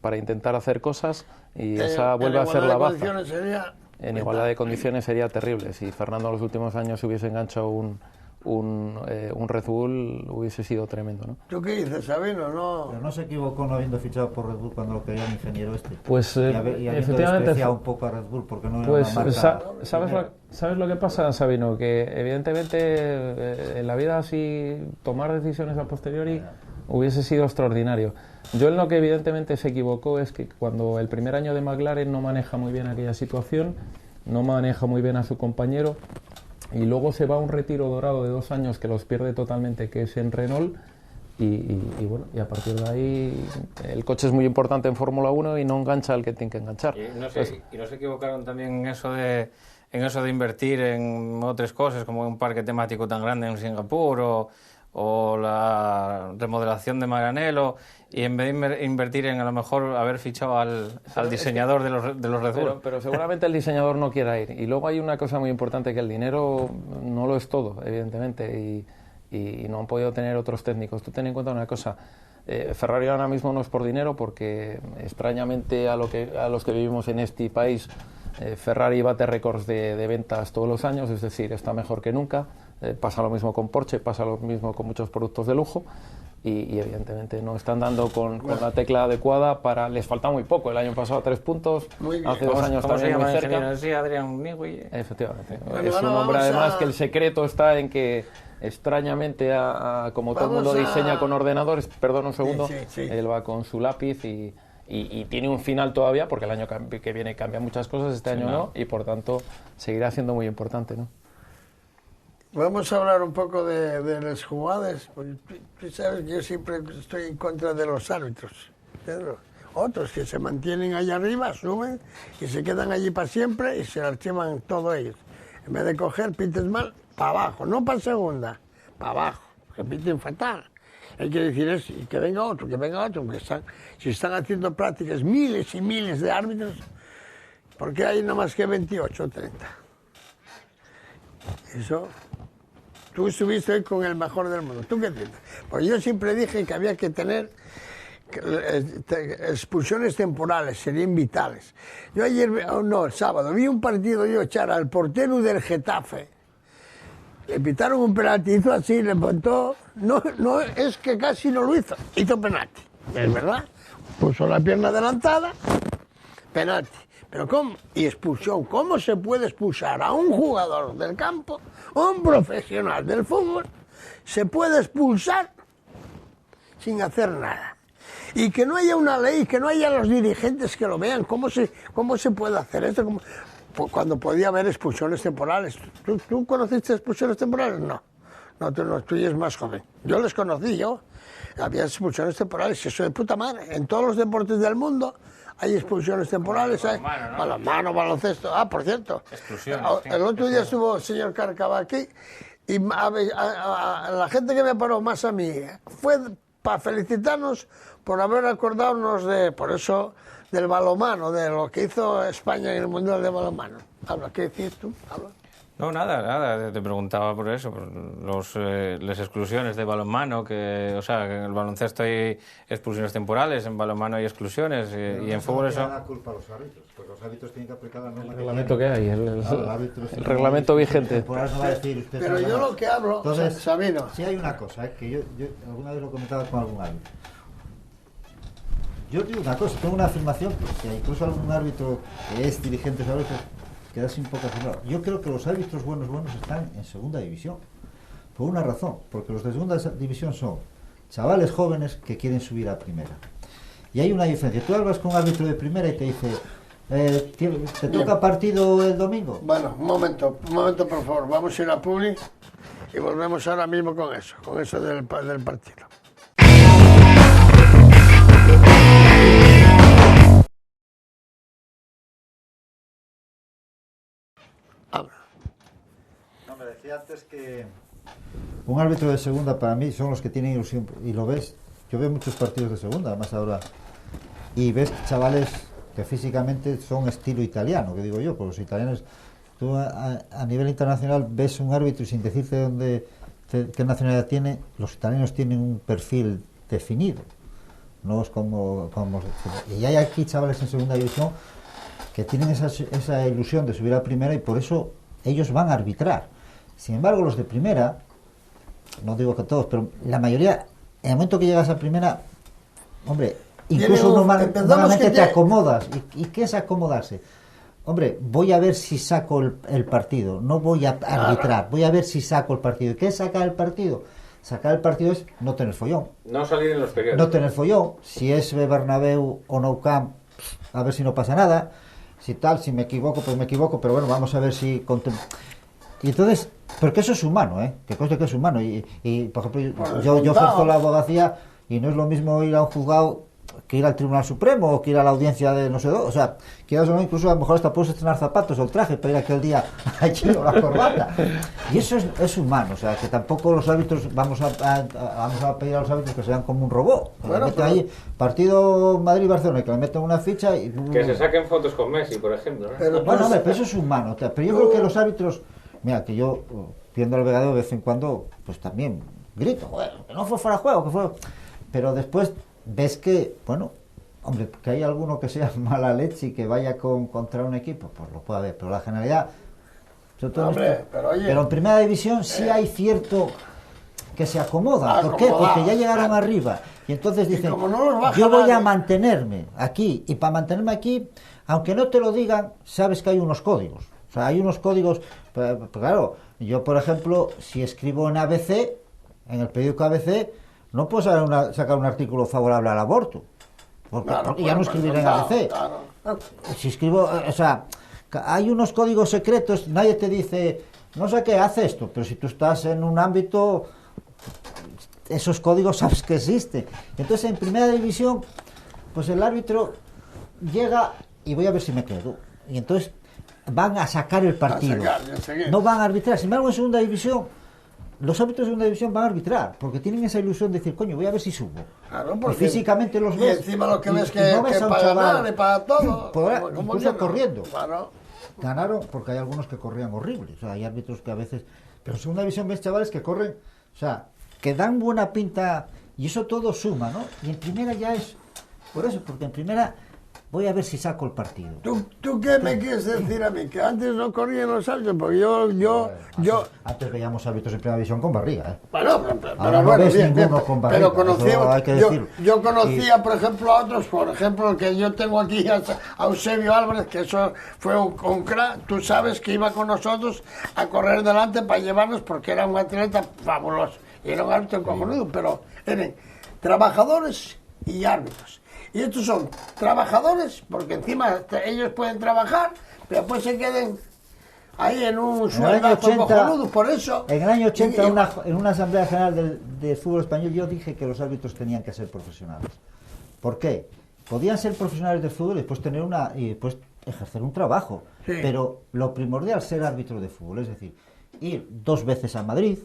para intentar hacer cosas, y esa vuelve a ser la baza. En igualdad de condiciones sería terrible. Si Fernando en los últimos años hubiese enganchado un Red Bull, hubiese sido tremendo, ¿no? ¿Tú qué dices, Sabino? No. Pero no se equivocó no habiendo fichado por Red Bull cuando lo quería el ingeniero este. Pues y habiendo efectivamente. despreciado un poco a Red Bull porque no era Pues una marca. ¿sabes lo que pasa, Sabino? Que evidentemente en la vida así tomar decisiones a posteriori hubiese sido extraordinario. Yo en lo que evidentemente se equivocó es que cuando el primer año de McLaren no maneja muy bien aquella situación, no maneja muy bien a su compañero, y luego se va a un retiro dorado de 2 años que los pierde totalmente, que es en Renault, y a partir de ahí el coche es muy importante en Fórmula 1 y no engancha al que tiene que enganchar. Y no se equivocaron también en eso de invertir en otras cosas, como un parque temático tan grande en Singapur, o la remodelación de Maranello, y en vez de invertir en a lo mejor haber fichado al diseñador de los Red Bull. Pero seguramente el diseñador no quiera ir. Y luego hay una cosa muy importante, que el dinero no lo es todo, evidentemente, y no han podido tener otros técnicos. Tú ten en cuenta una cosa, Ferrari ahora mismo no es por dinero, porque extrañamente a los que vivimos en este país, Ferrari bate récords de ventas todos los años, es decir, está mejor que nunca. Pasa lo mismo con Porsche, pasa lo mismo con muchos productos de lujo, y evidentemente no están dando con la tecla adecuada. Les falta muy poco. El año pasado 3 puntos, hace 2 años también muy cerca. Sí, Adrián Newey. Efectivamente. Es un hombre además que el secreto está en que extrañamente, como todo el mundo diseña con ordenadores, perdón un segundo, sí. Él va con su lápiz y tiene un final todavía, porque el año que viene cambian muchas cosas, este año no, y por tanto seguirá siendo muy importante, ¿no? Vamos a hablar un poco de las jugadas. Tú sabes que yo siempre estoy en contra de los árbitros, Pedro. Otros que se mantienen allá arriba, suben y se quedan allí para siempre y se archivan todos ellos. En vez de coger, pites mal, para abajo, no para segunda, para abajo, que piten fatal. Hay que decir eso, y que venga otro, que si están haciendo prácticas miles y miles de árbitros, ¿por qué hay no más que 28 o 30? Eso... Tú estuviste hoy con el mejor del mundo. ¿Tú qué piensas? Pues yo siempre dije que había que tener expulsiones temporales, serían vitales. Yo ayer, el sábado, vi un partido yo echar al portero del Getafe. Le pitaron un penalti, hizo así, levantó. No, es que casi no lo hizo penalti. Es verdad. Puso la pierna adelantada, penalti. Pero ¿cómo? Y expulsión. ¿Cómo se puede expulsar a un jugador del campo, un profesional del fútbol? Se puede expulsar sin hacer nada. Y que no haya una ley, que no haya los dirigentes que lo vean. ¿Cómo se puede hacer esto? Cuando podía haber expulsiones temporales. ¿Tú conociste expulsiones temporales? No, tú eres más joven. Yo les conocí, Había expulsiones temporales, eso de puta madre. En todos los deportes del mundo hay expulsiones temporales, hay balonmano, baloncesto. Por cierto, el otro día estuvo el señor Cárcava aquí y la gente que me paró más a mí fue para felicitarnos por haber acordarnos del balonmano, de lo que hizo España en el Mundial de Balonmano. Habla, ¿qué decís tú? Habla. No, nada, te preguntaba por eso, por las exclusiones de balonmano, que en el baloncesto hay expulsiones temporales, en balonmano hay exclusiones, y en fútbol eso... No da culpa a los árbitros, porque los árbitros tienen que aplicar la norma. El reglamento que hay, el reglamento vigente. Pero yo lo que hablo, entonces, Sabino... Sí hay una cosa, que yo alguna vez lo comentaba con algún árbitro. Yo digo una cosa, tengo una afirmación, que incluso algún árbitro que es dirigente, ¿sabes?, queda sin poco afirmado. Yo creo que los árbitros buenos están en segunda división, por una razón, porque los de segunda división son chavales jóvenes que quieren subir a primera. Y hay una diferencia. Tú hablas con un árbitro de primera y te dice, ¿te toca partido el domingo? Bueno, un momento, por favor. Vamos a ir a Publi y volvemos ahora mismo con eso del partido. No, me decía antes que un árbitro de segunda para mí son los que tienen ilusión, y lo ves, yo veo muchos partidos de segunda, además ahora, y ves chavales que físicamente son estilo italiano, que digo yo, porque los italianos, tú a nivel internacional ves un árbitro y sin decirte qué nacionalidad tiene, los italianos tienen un perfil definido, no es como y hay aquí chavales en segunda división que tienen esa ilusión de subir a primera y por eso ellos van a arbitrar. Sin embargo, los de primera, no digo que todos, pero la mayoría, en el momento que llegas a primera, hombre, incluso normalmente te acomodas. ¿Y qué es acomodarse? Hombre, voy a ver si saco el partido, no voy a arbitrar, voy a ver si saco el partido. ¿Y qué es sacar el partido? Sacar el partido es no tener follón. No salir en los periódicos. No tener follón. Si es Bernabéu o Nou Camp, a ver si no pasa nada. Si me equivoco, pues me equivoco, pero bueno, vamos a ver si... Y entonces, porque eso es humano, que conste que es humano. Y por ejemplo, yo ejerzo la abogacía y no es lo mismo ir a un juzgado que ir al Tribunal Supremo o que ir a la audiencia de no sé dónde. O sea, quieras o no, incluso a lo mejor hasta puedes estrenar zapatos o el traje para ir aquel día allí o la corbata. Y eso es humano, o sea, que tampoco los árbitros vamos a pedir a los árbitros que sean como un robot. Bueno, pero... ahí, partido Madrid-Barcelona, que le meten una ficha y... Que se saquen fotos con Messi, por ejemplo, ¿no? Pero, bueno, hombre, pero eso es humano. Pero yo creo que los árbitros... Mira, que yo, viendo el Vegadeo de vez en cuando, pues también grito, bueno, que no fue fuera de juego, que fue... Pero después ves que, bueno, hombre, que hay alguno que sea mala leche y que vaya contra un equipo, pues lo puede haber, pero la generalidad... pero en primera división sí hay cierto que se acomoda. ¿Por qué? Porque ya llegaron arriba. Y entonces dicen, yo voy a mantenerme aquí, y para mantenerme aquí, aunque no te lo digan, sabes que hay unos códigos. O sea, hay unos códigos, pues, claro, yo por ejemplo, si escribo en ABC, en el periódico ABC, no puedo sacar un artículo favorable al aborto, porque ya no escribiré en ABC. Si escribo, o sea, hay unos códigos secretos, nadie te dice, no sé qué, haz esto, pero si tú estás en un ámbito, esos códigos sabes que existen. Entonces en primera división, pues el árbitro llega y voy a ver si me quedo. Y entonces van a sacar el partido, no van a arbitrar. Sin embargo, en segunda división, los árbitros de segunda división van a arbitrar, porque tienen esa ilusión de decir, coño, voy a ver si subo. Claro, y físicamente los ves. Y encima lo que ves que para ganar y para todo. Incluso corriendo. Claro. Ganaron porque hay algunos que corrían horribles. O sea, hay árbitros que a veces... Pero en segunda división ves chavales que corren, o sea, que dan buena pinta, y eso todo suma, ¿no? Y en primera ya es... Por eso, porque en primera... voy a ver si saco el partido. ¿Tú qué me quieres decir a mí? Que antes no corrían los árbitros, porque yo... Antes veíamos árbitros en primera división con barriga, Bueno, ahora no ves ninguno con barriga. Pero yo conocía, por ejemplo, a otros, por ejemplo, el que yo tengo aquí, a Eusebio Álvarez, que eso fue un crack. Tú sabes que iba con nosotros a correr delante para llevarnos, porque era un atleta fabuloso. Y era un árbitro cojonudo, pero eran trabajadores y árbitros. Y estos son trabajadores, porque encima ellos pueden trabajar, pero después se queden ahí en un sueldazo cojonudo, por eso... En el año 80, en una asamblea general del fútbol español, yo dije que los árbitros tenían que ser profesionales. ¿Por qué? Podían ser profesionales del fútbol y después ejercer un trabajo. Sí. Pero lo primordial es ser árbitro de fútbol, es decir, ir 2 veces a Madrid,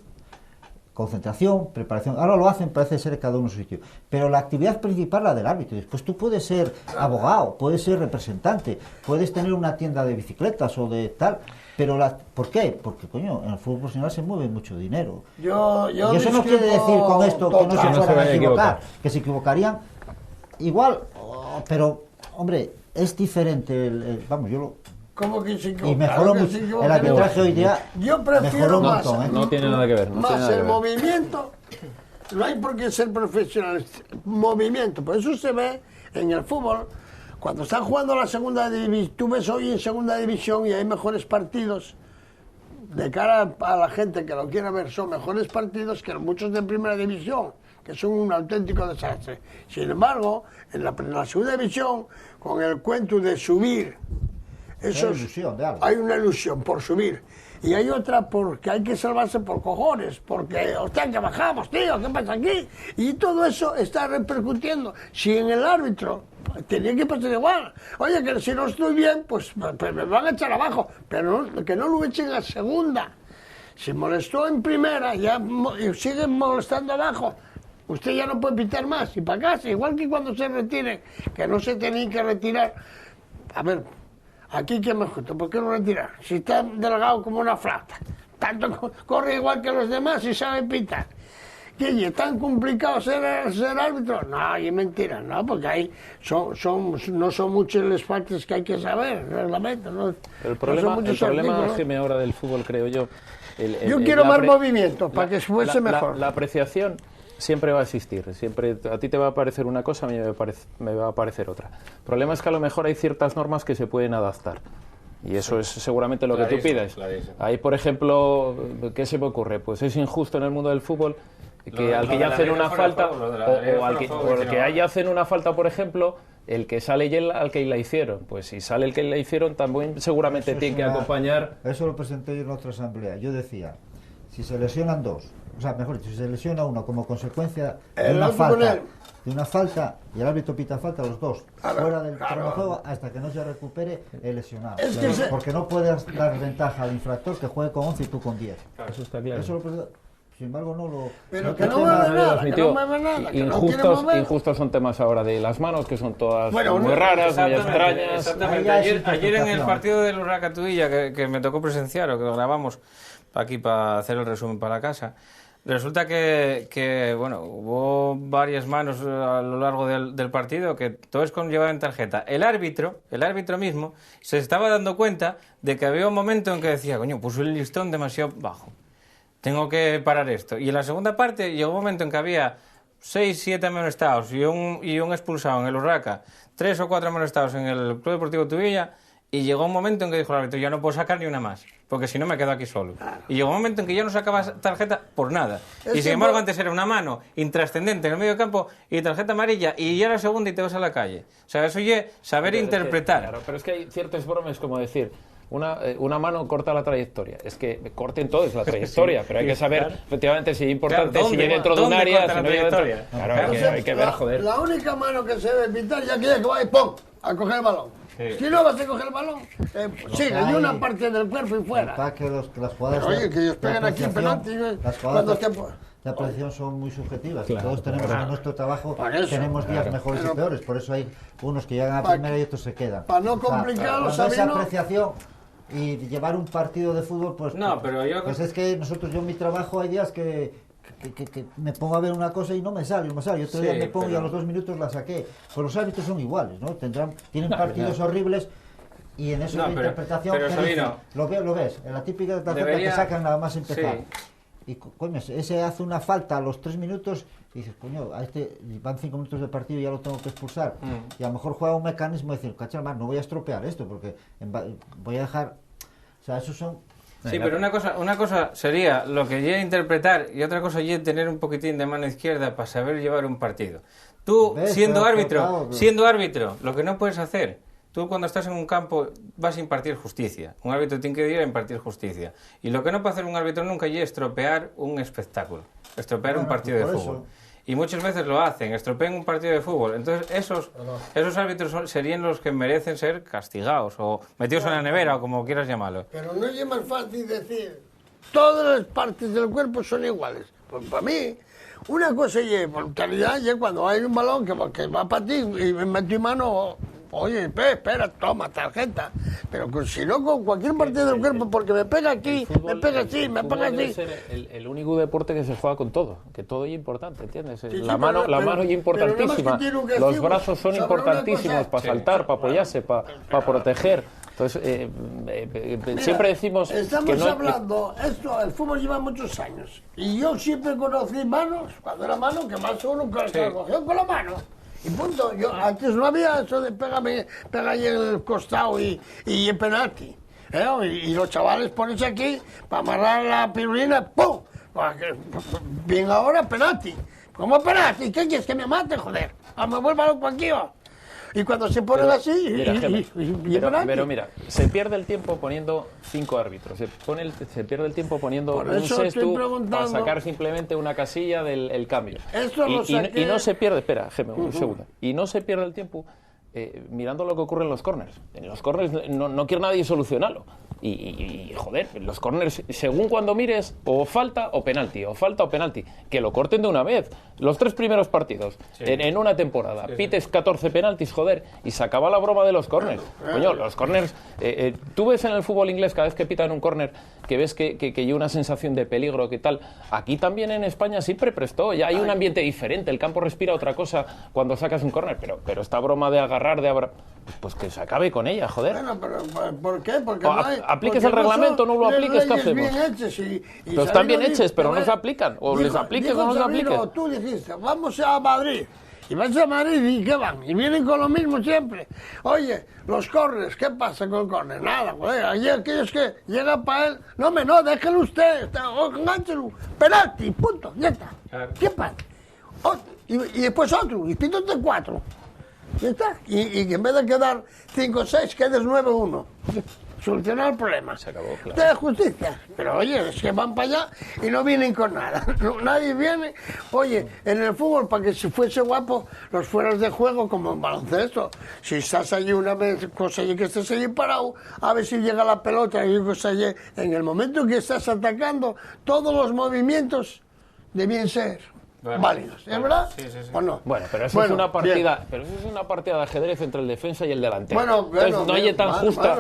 concentración, preparación, ahora lo hacen, parece ser cada uno en su sitio, pero la actividad principal es la del árbitro. Después tú puedes ser abogado, puedes ser representante, puedes tener una tienda de bicicletas o de tal, pero ¿por qué? Porque, coño, en el fútbol profesional se mueve mucho dinero. Y eso no quiere decir con esto que no se fueran a equivocar, que se equivocarían igual, pero, hombre, es diferente, vamos, yo lo... ¿Cómo que se equivoca? Y mejoró mucho. El arbitraje hoy día yo prefiero más, no tiene nada que ver. Más el movimiento. No hay por qué ser profesional. Movimiento. Por eso se ve en el fútbol. Cuando están jugando la segunda división, tú ves hoy en segunda división y hay mejores partidos. De cara a la gente que lo quiera ver, son mejores partidos que muchos de primera división. que son un auténtico desastre. Sin embargo, en la segunda división, con el cuento de subir, eso hay una ilusión por subir. Y hay otra porque hay que salvarse por cojones, porque, hostia, que bajamos, tío, ¿qué pasa aquí? Y todo eso está repercutiendo. Si en el árbitro tenía que pasar igual. Oye, que si no estoy bien, pues me van a echar abajo, pero no, que no lo echen a segunda. Si molestó en primera, ya siguen molestando abajo. Usted ya no puede pitar más y para casa, igual que cuando se retiren, que no se tenían que retirar. A ver, aquí que me gusta, ¿por qué no retirar? Si está delgado como una flauta, tanto corre igual que los demás y sabe pitar. ¿Qué es tan complicado ser árbitro? No, y es mentira, no, porque ahí no son muchos los partes que hay que saber, el reglamento. No, el problema Jaime, ahora del fútbol, creo yo. Yo quiero más movimiento para que fuese mejor. La apreciación siempre va a existir. Siempre a ti te va a parecer una cosa, a mí me va a parecer otra. El problema es que a lo mejor hay ciertas normas que se pueden adaptar. Y eso es seguramente lo que tú pides. Ahí, por ejemplo, ¿qué se me ocurre? Pues es injusto en el mundo del fútbol que al que ya hacen una falta, o al que haya hacen una falta, por ejemplo, el que sale y el al que la hicieron. Pues si sale el que la hicieron, también seguramente tiene que acompañar. Eso lo presenté yo en otra asamblea. Yo decía, si se lesionan dos, o sea, mejor dicho, si se lesiona uno como consecuencia de una falta y el árbitro pita falta, los dos fuera del terreno de juego hasta que no se recupere el lesionado. Porque no puedes dar ventaja al infractor que juegue con 11 y tú con 10. Claro, eso está claro. Eso lo presenté. Sin embargo, no lo... Pero que no mueve nada, que no mueve nada. Injustos son temas ahora de las manos, que son todas muy raras, muy extrañas. Exactamente. Ayer en el partido del Urraca Tuilla, que me tocó presenciar, o que grabamos aquí para hacer el resumen para casa, resulta que bueno, hubo varias manos a lo largo del partido que todos conllevaban tarjeta. El árbitro mismo se estaba dando cuenta de que había un momento en que decía, coño, puso el listón demasiado bajo. Tengo que parar esto. Y en la segunda parte llegó un momento en que había 6, 7 amonestados y un expulsado en el Urraca, 3 o 4 amonestados en el Club Deportivo Tubilla, y llegó un momento en que dijo el árbitro, ya no puedo sacar ni una más, porque si no me quedo aquí solo. Claro. Y llegó un momento en que ya no sacaba tarjeta por nada. Y sin embargo antes era una mano intrascendente en el medio campo y tarjeta amarilla, y ya la segunda y te vas a la calle. O sea, eso es saber interpretar. Claro, pero es que hay ciertas bromas como decir... Una mano corta la trayectoria. Es que corten todos la trayectoria, pero hay que saber efectivamente si es importante, si viene dentro de un área, si no viene dentro. Claro, hay que ver, joder. La única mano que se debe pintar ya que va y ¡pum! A coger el balón. Sí. Si no vas a coger el balón, sigue de una parte del cuerpo y fuera. Para que las jugadas. Pero, oye, que ellos pegan aquí en penalti. Las jugadas de apreciación son muy subjetivas. Claro, todos tenemos en nuestro trabajo, tenemos días mejores y peores. Por eso hay unos que llegan a primera y otros se quedan. Para no complicarlo, esa apreciación. Y llevar un partido de fútbol, pues, no, pero pues es que yo en mi trabajo hay días que me pongo a ver una cosa y no me sale. Y otro día me pongo y a los 2 minutos la saqué. Pues los árbitros son iguales, ¿no? Tienen partidos horribles y en eso de interpretación lo ves, en la típica tarjeta que sacan nada más empezar. Sí. Y coño, ese hace una falta a los 3 minutos y dices, coño, a este van 5 minutos de partido y ya lo tengo que expulsar. Y a lo mejor juega un mecanismo de decir, cachar, no voy a estropear esto porque voy a dejar... O sea, esos son... Sí, pero una cosa sería lo que llegue a interpretar y otra cosa llegue a tener un poquitín de mano izquierda para saber llevar un partido. Tú, siendo árbitro, lo que no puedes hacer... Tú cuando estás en un campo vas a impartir justicia. Un árbitro tiene que ir a impartir justicia. Y lo que no puede hacer un árbitro nunca es estropear un espectáculo, estropear un partido de fútbol. Y muchas veces lo hacen, estropean un partido de fútbol. Entonces esos árbitros serían los que merecen ser castigados o metidos en la nevera o como quieras llamarlo. Pero no es más fácil decir, todas las partes del cuerpo son iguales. Pues para mí... Una cosa es voluntariedad, y cuando hay un balón que va para ti y me meto mano, oye, espera, toma tarjeta. Pero si no, con cualquier parte del cuerpo, porque me pega aquí, me pega así, me pega así. El único deporte que se juega con todo, que todo es importante, ¿entiendes? Sí, la mano es importantísima, los brazos son importantísimos para saltar, para apoyarse, para proteger. Entonces, mira, siempre decimos estamos hablando, el fútbol lleva muchos años y yo siempre conocí manos, cuando era mano, que más uno cogió con la mano y punto. Antes no había eso de pega ahí en el costado y en penalti, y los chavales ponerse aquí para amarrar la pirulina, ¡pum! Bien ahora penalti. ¿Cómo penalti? ¿Qué quieres que me mate, joder? Me vuelva loco aquí, ¿o? Y cuando se ponen así, Mira, pero mira, se pierde el tiempo poniendo 5 árbitros, se pierde el tiempo poniendo por un eso sexto estoy para sacar simplemente una casilla del cambio. Esto lo saqué. Y no se pierde, espera, Geme, un segundo, y no se pierde el tiempo mirando lo que ocurre en los corners. En los corners no quiere nadie solucionarlo. Y joder, en los corners, según cuando mires, o falta o penalti, o falta o penalti. Que lo corten de una vez. Los 3 primeros partidos, sí, en una temporada, sí, pites 14 penaltis, joder, y se acaba la broma de los corners. Coño, los corners, tú ves en el fútbol inglés, cada vez que pitan un corner, que ves que hay una sensación de peligro, que tal. Aquí también en España siempre prestó, ya hay un ambiente diferente, el campo respira otra cosa cuando sacas un corner, pero esta broma de agarrar, pues que se acabe con ella, joder. Bueno, pero ¿por qué? Porque no hay, apliques el reglamento, no lo apliques, ¿qué hacemos? Bien hechos y pero están bien hechos, pero no se aplican. O les apliques o no les apliques. Tú dijiste, vamos a Madrid. Y vas a Madrid y ¿qué van? Y vienen con lo mismo siempre. Oye, los corners, ¿qué pasa con el corner? Nada, joder. Allí aquellos que llegan para él. No, déjelo usted. Engánchelo. Penalti, punto. Ya está. ¿Qué pasa? Y después otro. Y pítate 4. Ya está. Y que en vez de quedar 5-6, quedes 9-1. Solucionar el problema. Se acabó, claro. De justicia. Pero oye, es que van para allá y no vienen con nada. Nadie viene. Oye, en el fútbol, para que si fuese guapo, los fueras de juego como en baloncesto. Si estás allí una vez, cosa allí que estés allí parado, a ver si llega la pelota y cosa allí. En el momento que estás atacando, todos los movimientos debían ser válidos, ¿es verdad? Sí. ¿O no? Bueno, pero eso es una partida, de ajedrez entre el defensa y el delantero. Entonces, no oye tan justa,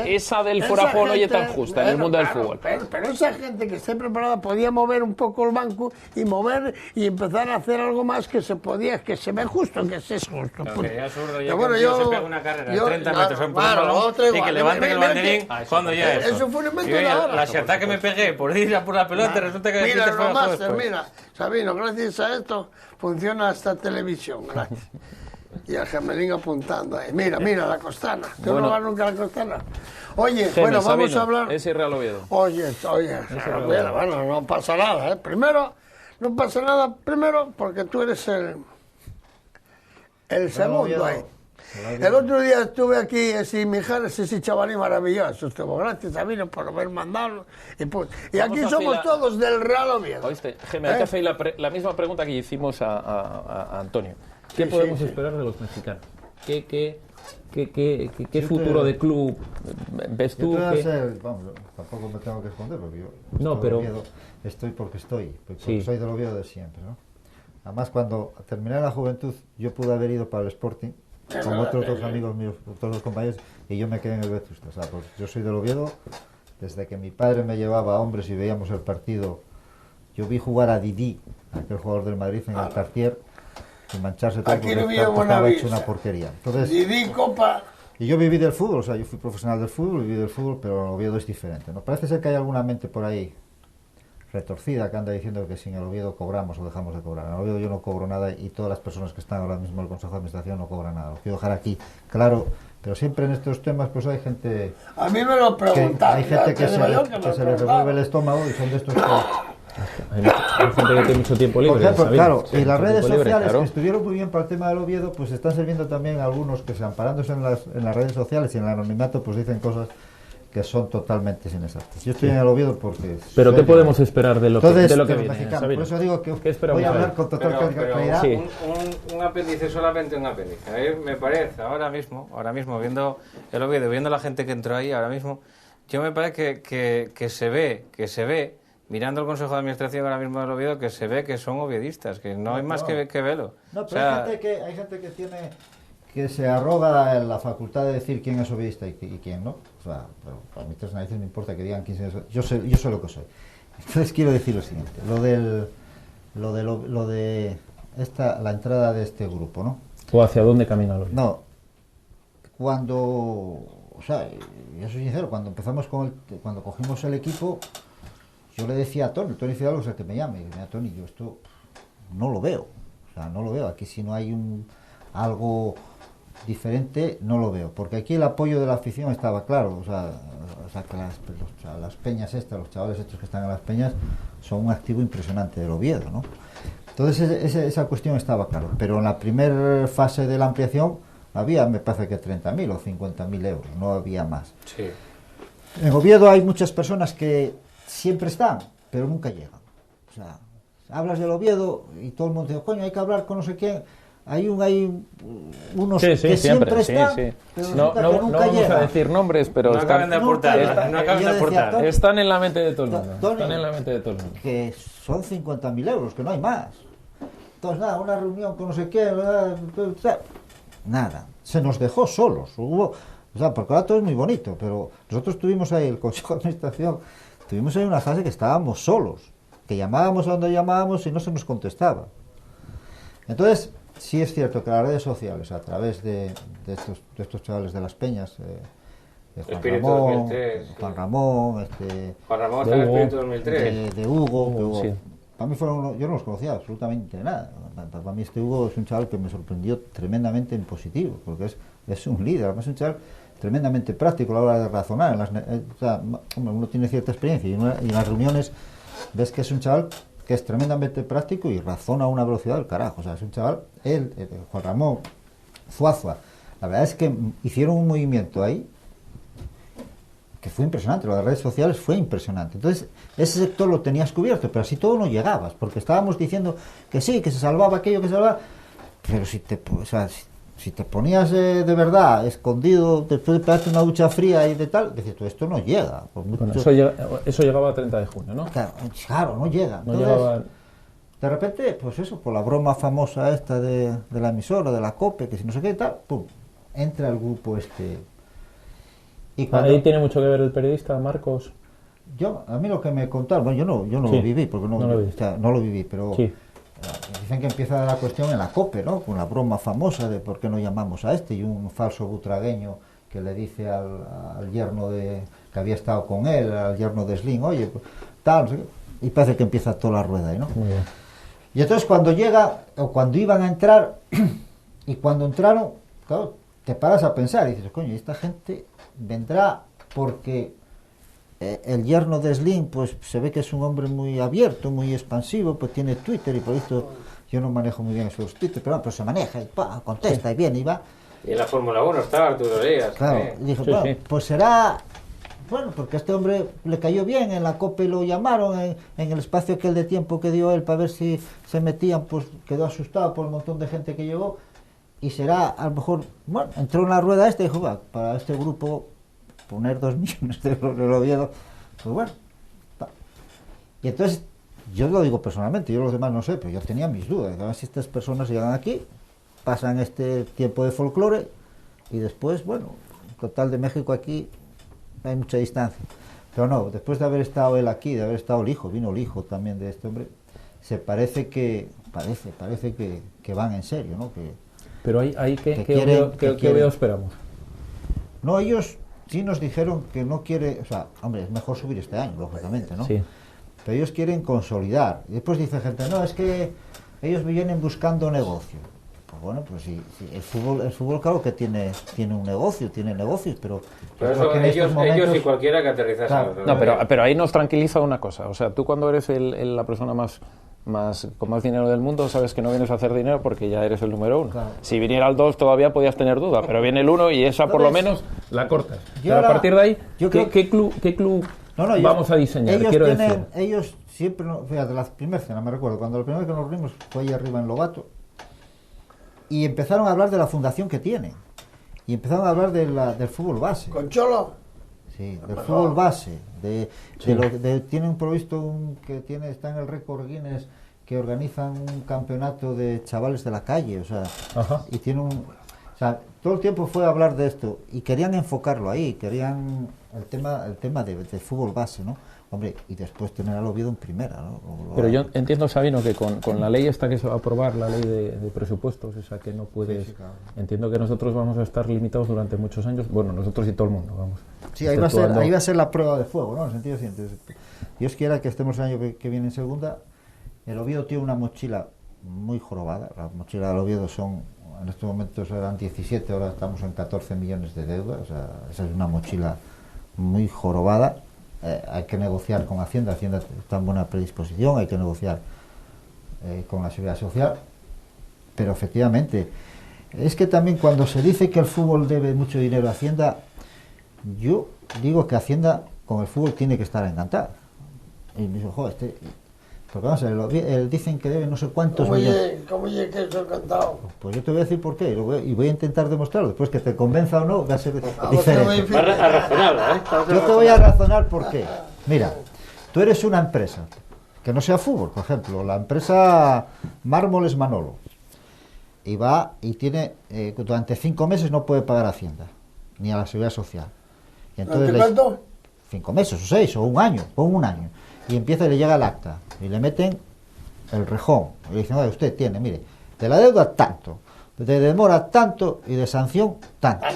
esa del fuera no oye tan justa en el mundo del fútbol. Pero esa gente que esté preparada podía mover un poco el banco y mover y empezar a hacer algo más que se podía, que se ve justo, que se es justo. Claro, que ya zurdo, ya bueno, se pega una carrera de 30 metros en balón y que levanten el banderín cuando ya eso. Eso fue un invento de ahora. La charta que me pegué por ir a por la pelota resulta que mira, Sabino, gracias a esto funciona esta televisión, gracias. Y el Gemelín apuntando ahí. Mira, la Costana. ¿Tú no vas nunca a la Costana? Oye, bueno, vamos a hablar... Ese Real Oviedo. Oye, bueno, no pasa nada, ¿eh? Primero, no pasa nada, porque tú eres el segundo ahí. El otro día estuve aquí, ese Mijares, ese chavalín maravilloso. Gracias, Sabino, por haber mandado. Y aquí somos todos del Real Oviedo. ¿Oíste? Gemma, hay que hacer la misma pregunta que hicimos a Antonio. ¿Qué podemos esperar de los mexicanos? ¿Qué futuro de club ves tú? Tampoco me tengo que esconder, porque yo Oviedo estoy porque estoy. Porque soy del Oviedo de siempre, ¿no? Además, cuando terminé la juventud, yo pude haber ido para el Sporting, como otros dos amigos míos, todos los compañeros, y yo me quedé en el Vetusta. O sea, pues yo soy del Oviedo, desde que mi padre me llevaba a hombres y veíamos el partido. Yo vi jugar a Didi, aquel jugador del Madrid, en el Cartier, y mancharse todo porque estaba hecho una porquería. Entonces, Didi, Copa... Y yo viví del fútbol, o sea, yo fui profesional del fútbol, viví del fútbol, pero el Oviedo es diferente, ¿no? Parece ser que hay alguna mente por ahí retorcida que anda diciendo que sin el Oviedo cobramos o dejamos de cobrar. En el Oviedo yo no cobro nada y todas las personas que están ahora mismo en el Consejo de Administración no cobran nada. Lo quiero dejar aquí claro, pero siempre en estos temas pues hay gente... A mí me lo preguntan. Hay gente que se les revuelve el estómago y son de estos que... Hay gente que tiene mucho tiempo libre. Por ejemplo, claro, sí, y las redes sociales libre, que estuvieron muy bien para el tema del Oviedo, pues están sirviendo también a algunos que, amparándose en las redes sociales y en el anonimato, pues dicen cosas que son totalmente inexactas. Yo estoy en el Oviedo porque... Pero ¿qué podemos esperar de lo que viene? Mexicanos, por eso digo que voy a hablar con total claridad. Sí. Un apéndice, solamente un apéndice. A mí me parece, ahora mismo, viendo el Oviedo, viendo la gente que entró ahí, ahora mismo, yo me parece que se ve, mirando el Consejo de Administración ahora mismo del Oviedo, que se ve que son oviedistas, que no hay más que verlo. No, pero hay gente que se arroga la facultad de decir quién es oviedista y quién no. O sea, pero para mí tres narices no importa que digan quién es. Yo soy lo que soy. Entonces quiero decir lo siguiente, la entrada de este grupo, ¿no? ¿O hacia dónde camina el Oviedo? No, o sea, yo soy sincero, cuando cuando cogimos el equipo, yo le decía a Tony Fidalgo, es el que me llame, y mira, Tony, yo esto no lo veo, o sea, no lo veo. Aquí si no hay algo diferente no lo veo, porque aquí el apoyo de la afición estaba claro, o sea que las peñas estas, los chavales estos que están en las peñas son un activo impresionante del Oviedo, ¿no? Entonces esa cuestión estaba claro, pero en la primera fase de la ampliación había, me parece que 30.000 o 50.000 euros, no había más. Sí. En Oviedo hay muchas personas que siempre están, pero nunca llegan. O sea, hablas del Oviedo y todo el mundo dice, coño, hay que hablar con no sé quién. Hay unos que siempre están, pero no vamos a decir nombres, pero no acaban de aportar. Están en la mente de todo el mundo. Están en la mente de todo el mundo. Que son 50.000 euros, que no hay más. Entonces, nada, una reunión con no sé qué, nada. Se nos dejó solos. O sea, porque ahora todo es muy bonito, pero nosotros tuvimos ahí, el Consejo de Administración, tuvimos ahí una fase que estábamos solos, que llamábamos a donde llamábamos y no se nos contestaba. Entonces, sí es cierto que las redes sociales, a través de estos chavales de las peñas, Juan Ramón, Juan Ramón está en Espíritu 2003, de Hugo, sí. Para mí yo no los conocía absolutamente nada. Para mí este Hugo es un chaval que me sorprendió tremendamente en positivo, porque es un líder, además es un chaval tremendamente práctico a la hora de razonar. O sea, uno tiene cierta experiencia y en las reuniones ves que es un chaval que es tremendamente práctico y razona a una velocidad del carajo. O sea, es un chaval, Juan Ramón, Zuazua, la verdad es que hicieron un movimiento ahí que fue impresionante, lo de las redes sociales fue impresionante. Entonces, ese sector lo tenías cubierto, pero así todo no llegabas, porque estábamos diciendo que sí, que se salvaba aquello, que se salvaba, pero si te ponías de verdad escondido después de pegarte una ducha fría y de tal, decías, esto no llega. Bueno, eso llegaba a 30 de junio, ¿no? Claro, no llega. No entonces, llegaba... De repente, pues eso, por la broma famosa esta de la emisora, de la COPE, que si no sé qué tal, pum, entra el grupo este. Y ahí tiene mucho que ver el periodista, Marcos. A mí lo que me contaron, bueno, yo no sí, lo viví, porque no lo viví, pero sí. Dicen que empieza la cuestión en la COPE, ¿no? Con la broma famosa de por qué no llamamos a este, y un falso butragueño que le dice al yerno que había estado con él, al yerno de Slim, oye, pues, tal, no sé qué, y parece que empieza toda la rueda ahí, ¿no? Muy bien. Y entonces cuando iban a entrar, y cuando entraron, claro, te paras a pensar y dices, coño, esta gente vendrá porque el yerno de Slim pues se ve que es un hombre muy abierto, muy expansivo, pues tiene Twitter y por esto yo no manejo muy bien esos Twitter, pero pues se maneja y contesta y viene y va. Y en la Fórmula 1 estaba Arturo Elías. Claro, y dije, pues será, bueno, porque a este hombre le cayó bien, en la COPE lo llamaron, en el espacio aquel de tiempo que dio él para ver si se metían, pues quedó asustado por el montón de gente que llegó. Y será, a lo mejor, bueno, entró en la rueda y dijo, va, para este grupo poner 2 millones de euros en el Oviedo, pues bueno. Y entonces, yo lo digo personalmente, yo los demás no sé, pero yo tenía mis dudas. A ver si estas personas llegan aquí, pasan este tiempo de folclore y después, bueno, total de México aquí hay mucha distancia. Pero no, después de haber estado él aquí, de haber estado el hijo, vino el hijo también de este hombre, parece que van en serio, ¿no? Pero ¿qué Oviedo esperamos? No, ellos sí nos dijeron que no quiere, o sea, hombre, es mejor subir este año, lógicamente, ¿no? Sí. Pero ellos quieren consolidar. Y después dice gente, no, es que ellos vienen buscando negocio. Pues bueno, pues sí, el fútbol claro que tiene un negocio, tiene negocios, pero eso, ellos y cualquiera que aterrizase. Claro. No, pero ahí nos tranquiliza una cosa, o sea, tú cuando eres la persona con más dinero del mundo, sabes que no vienes a hacer dinero porque ya eres el número 1. Claro. Si viniera el 2 todavía podías tener duda, pero viene el 1 y esa por lo menos la cortas. Pero a partir de ahí, ¿qué club vamos a diseñar? Ellos siempre, fíjate, la primera cena, me recuerdo, cuando la primera vez que nos reunimos fue ahí arriba en Lobato, y empezaron a hablar de la fundación que tiene, y empezaron a hablar del fútbol base. ¿Con Cholo? Sí, del fútbol base, tienen provisto está en el récord Guinness que organizan un campeonato de chavales de la calle, o sea, y o sea, todo el tiempo fue a hablar de esto y querían enfocarlo ahí, querían el tema de fútbol base, ¿no? Hombre, y después tener al Oviedo en primera, ¿no? Pero yo entiendo, Sabino, que con la ley esta que se va a aprobar, la ley de presupuestos, esa que no puedes... Sí, claro. Entiendo que nosotros vamos a estar limitados durante muchos años, bueno, nosotros y todo el mundo, vamos. Sí, ahí va a ser la prueba de fuego, ¿no? En el sentido siguiente. Dios quiera que estemos el año que viene en segunda. El Oviedo tiene una mochila muy jorobada. La mochila del Oviedo son, en estos momentos eran 17, ahora estamos en 14 millones de deuda. O sea, esa es una mochila muy jorobada. Hay que negociar con Hacienda. Hacienda está en buena predisposición, hay que negociar con la Seguridad Social. Pero efectivamente, es que también cuando se dice que el fútbol debe mucho dinero a Hacienda, yo digo que Hacienda con el fútbol tiene que estar encantada. Y me dijo, joder, porque vamos a ver, dicen que debe no sé cuántos millones. ¿Cómo oye que eso encantado? Pues yo te voy a decir por qué, y voy a intentar demostrarlo. Después que te convenza o no, va a ser diferente. Va a razonarla, ¿eh? Yo te voy a razonar por qué. Mira, tú eres una empresa, que no sea fútbol, por ejemplo, la empresa Mármoles Manolo, y va y tiene, durante 5 meses no puede pagar Hacienda, ni a la Seguridad Social. Y entonces ¿Cuánto? 5 meses, o 6, o un año, pon un año. Y empieza y le llega el acta, y le meten el rejón, y le dicen, oye, usted tiene, mire, de la deuda tanto, de demora tanto, y de sanción tanto.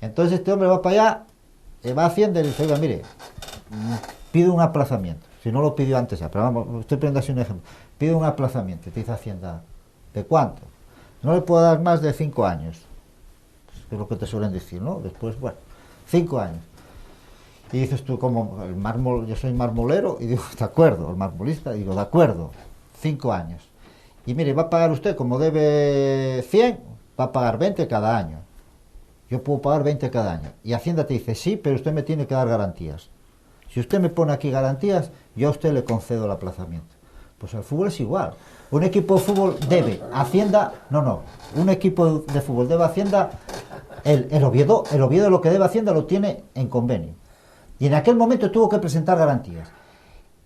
Entonces este hombre va para allá, va a Hacienda y le dice, oiga, mire, pide un aplazamiento, si no lo pidió antes ya, pero vamos, estoy poniendo así un ejemplo, pide un aplazamiento, y te dice Hacienda, ¿de cuánto? No le puedo dar más de 5 años, es lo que te suelen decir, ¿no? Después, bueno, 5 años. Y dices tú, como el mármol, yo soy marmolero, y digo, de acuerdo, el marmolista, digo, de acuerdo, 5 años. Y mire, va a pagar usted, como debe 100, va a pagar 20 cada año. Yo puedo pagar 20 cada año. Y Hacienda te dice, sí, pero usted me tiene que dar garantías. Si usted me pone aquí garantías, yo a usted le concedo el aplazamiento. Pues el fútbol es igual. Un equipo de fútbol debe, Hacienda, un equipo de fútbol debe Hacienda, el Oviedo lo que debe Hacienda lo tiene en convenio. Y en aquel momento tuvo que presentar garantías.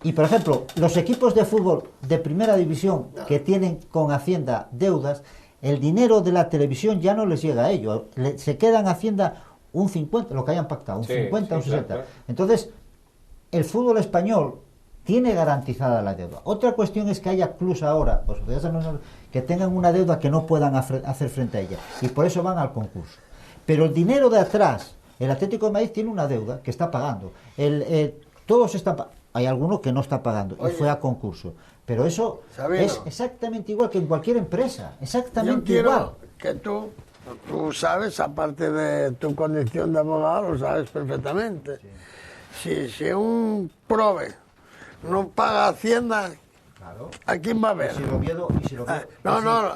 Y, por ejemplo, los equipos de fútbol de primera división que tienen con Hacienda deudas, el dinero de la televisión ya no les llega a ellos. Se queda en Hacienda un 50, lo que hayan pactado, un 50, un 60. Claro. Entonces, el fútbol español tiene garantizada la deuda. Otra cuestión es que haya clubes ahora, pues, que tengan una deuda que no puedan hacer frente a ella. Y por eso van al concurso. Pero el dinero de atrás, el Atlético de Madrid tiene una deuda que está pagando. Todos están hay alguno que no está pagando. Oye, y fue a concurso. Pero eso es exactamente igual que en cualquier empresa. Exactamente igual. Que tú sabes, aparte de tu condición de abogado, lo sabes perfectamente. Sí. Si un prove no paga Hacienda, claro, ¿a quién va a ver?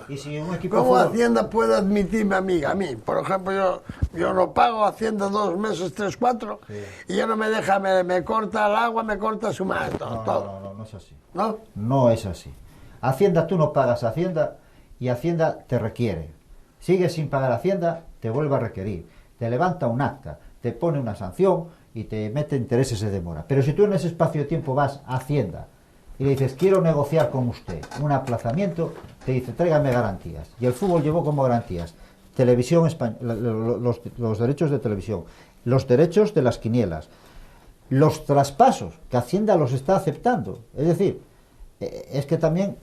Y si un equipo ¿cómo Hacienda puede admitirme a mí? Por ejemplo, yo no pago Hacienda 2 meses, 3, 4, y ya no me deja, me corta el agua, me corta su madre, todo. No es así. ¿No? No es así. Hacienda, tú no pagas Hacienda y Hacienda te requiere. Sigues sin pagar Hacienda, te vuelve a requerir. Te levanta un acta, te pone una sanción y te mete intereses de demora. Pero si tú en ese espacio de tiempo vas a Hacienda y le dices, quiero negociar con usted un aplazamiento, te dice, tráigame garantías. Y el fútbol llevó como garantías televisión española, los derechos de televisión, los derechos de las quinielas, los traspasos, que Hacienda los está aceptando. Es decir, es que también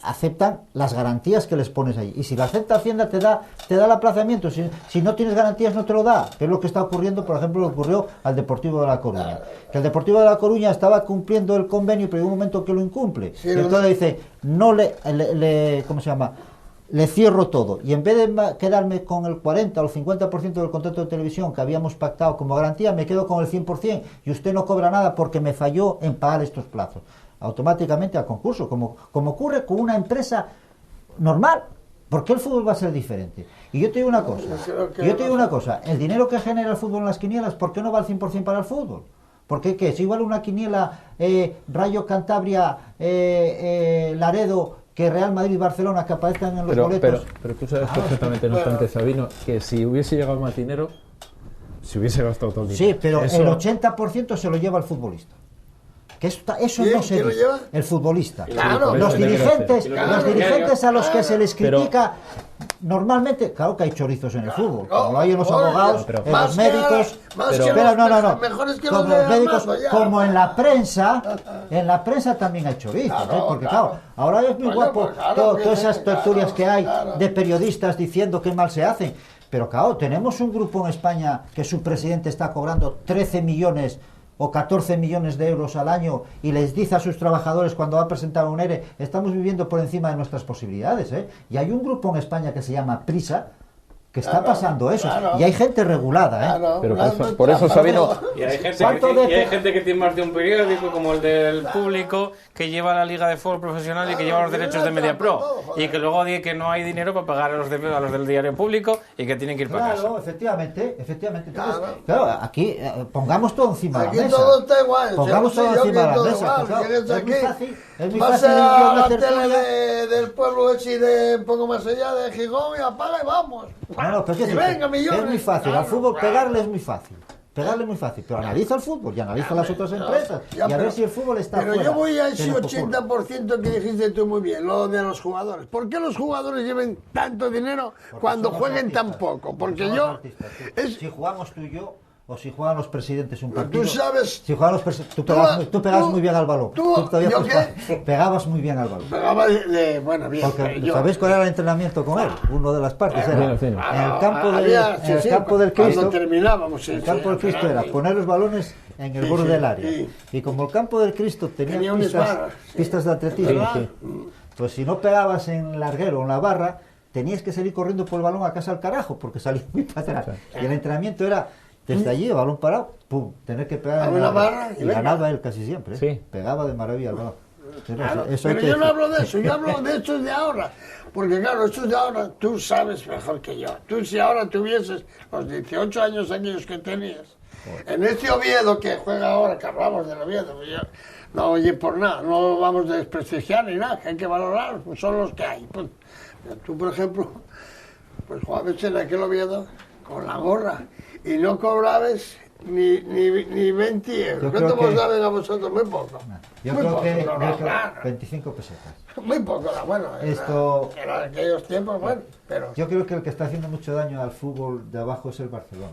aceptan las garantías que les pones ahí. Y si la acepta Hacienda, te da el aplazamiento. Si no tienes garantías, no te lo da. Que es lo que está ocurriendo, por ejemplo, lo ocurrió al Deportivo de La Coruña. Que el Deportivo de La Coruña estaba cumpliendo el convenio, pero hay un momento que lo incumple. Sí, y entonces dice, no ¿cómo se llama? Le cierro todo. Y en vez de quedarme con el 40 o el 50% del contrato de televisión que habíamos pactado como garantía, me quedo con el 100% y usted no cobra nada porque me falló en pagar estos plazos. Automáticamente al concurso, como ocurre con una empresa normal. ¿Por qué el fútbol va a ser diferente? Y yo te digo una cosa, el dinero que genera el fútbol en las quinielas, ¿por qué no va al 100% para el fútbol? Porque ¿qué? Si igual una quiniela Rayo Cantabria, Laredo, que Real Madrid y Barcelona que aparezcan en los boletos. Pero tú sabes perfectamente, no obstante, Sabino, que si hubiese llegado más dinero, se hubiese gastado todo el dinero. Sí, pero el 80% se lo lleva el futbolista. Que eso no se dice. El futbolista. Claro. Los dirigentes a los que se les critica, normalmente, claro que hay chorizos en el fútbol, como lo hay en los abogados, en los médicos, como en la prensa también hay chorizos, porque claro, ahora es muy guapo todas esas tertulias que hay de periodistas diciendo qué mal se hacen, pero claro, tenemos un grupo en España que su presidente está cobrando 13 millones o 14 millones de euros al año y les dice a sus trabajadores cuando va a presentar un ERE, estamos viviendo por encima de nuestras posibilidades, ¿eh? Y hay un grupo en España que se llama Prisa, que está pasando eso, y hay gente regulada, ¿eh? Pero por eso Sabino... Y hay gente que tiene más de un periódico, como el del Público, que lleva la Liga de Fútbol Profesional y que lleva los derechos de Mediapro, y que luego dice que no hay dinero para pagar a los del diario Público y que tienen que ir para casa. Claro, efectivamente. Entonces, claro, aquí pongamos todo encima de la mesa. Aquí todo está igual. Pongamos todo encima de la mesa. Es muy fácil. Vas a la tele del pueblo ese de un poco más allá de Gijón y apaga y vamos. No, pero es muy fácil, al fútbol pegarle es muy fácil. Pegarle es muy fácil, pero analiza el fútbol y analiza las otras empresas y a ver si el fútbol está Pero fuera yo voy a ese 80% que dijiste tú muy bien, lo de los jugadores. ¿Por qué los jugadores lleven tanto dinero cuando jueguen tan poco? Porque yo... Si jugamos tú y yo, o si juegan los presidentes un partido... Tú sabes... Si juegan tú pegabas muy bien al balón. Pegabas muy bien al balón. Pegaba bueno, bien. Porque, ¿sabéis cuál era el entrenamiento con él? Uno de las partes era... En el campo del Cristo... Cuando terminábamos... El campo del Cristo era poner los balones en el borde del área. Y como el campo del Cristo tenía pistas de atletismo, pues si no pegabas en larguero o en la barra, tenías que salir corriendo por el balón a casa al carajo, porque salía muy para atrás. Y el entrenamiento era... Desde allí, el balón parado, pum, tener que pegar en la barra. Y ganaba él casi siempre. Sí. Pegaba de maravilla el balón. Claro, pero yo no hablo de eso, yo hablo de estos de ahora. Porque claro, estos de ahora, tú sabes mejor que yo. Tú si ahora tuvieses los 18 años aquellos que tenías, en este Oviedo que juega ahora, que hablamos del Oviedo, no oye por nada, no vamos a desprestigiar ni nada, que hay que valorar, pues son los que hay. Pues, tú, por ejemplo, pues jugabas en aquel Oviedo con la gorra. Y no cobrabas ni 20 euros. ¿Cuánto vos daban a vosotros? Muy poco. Yo creo que 25 pesetas. Muy poco, bueno. Era aquellos tiempos, bueno, pero... Yo creo que el que está haciendo mucho daño al fútbol de abajo es el Barcelona.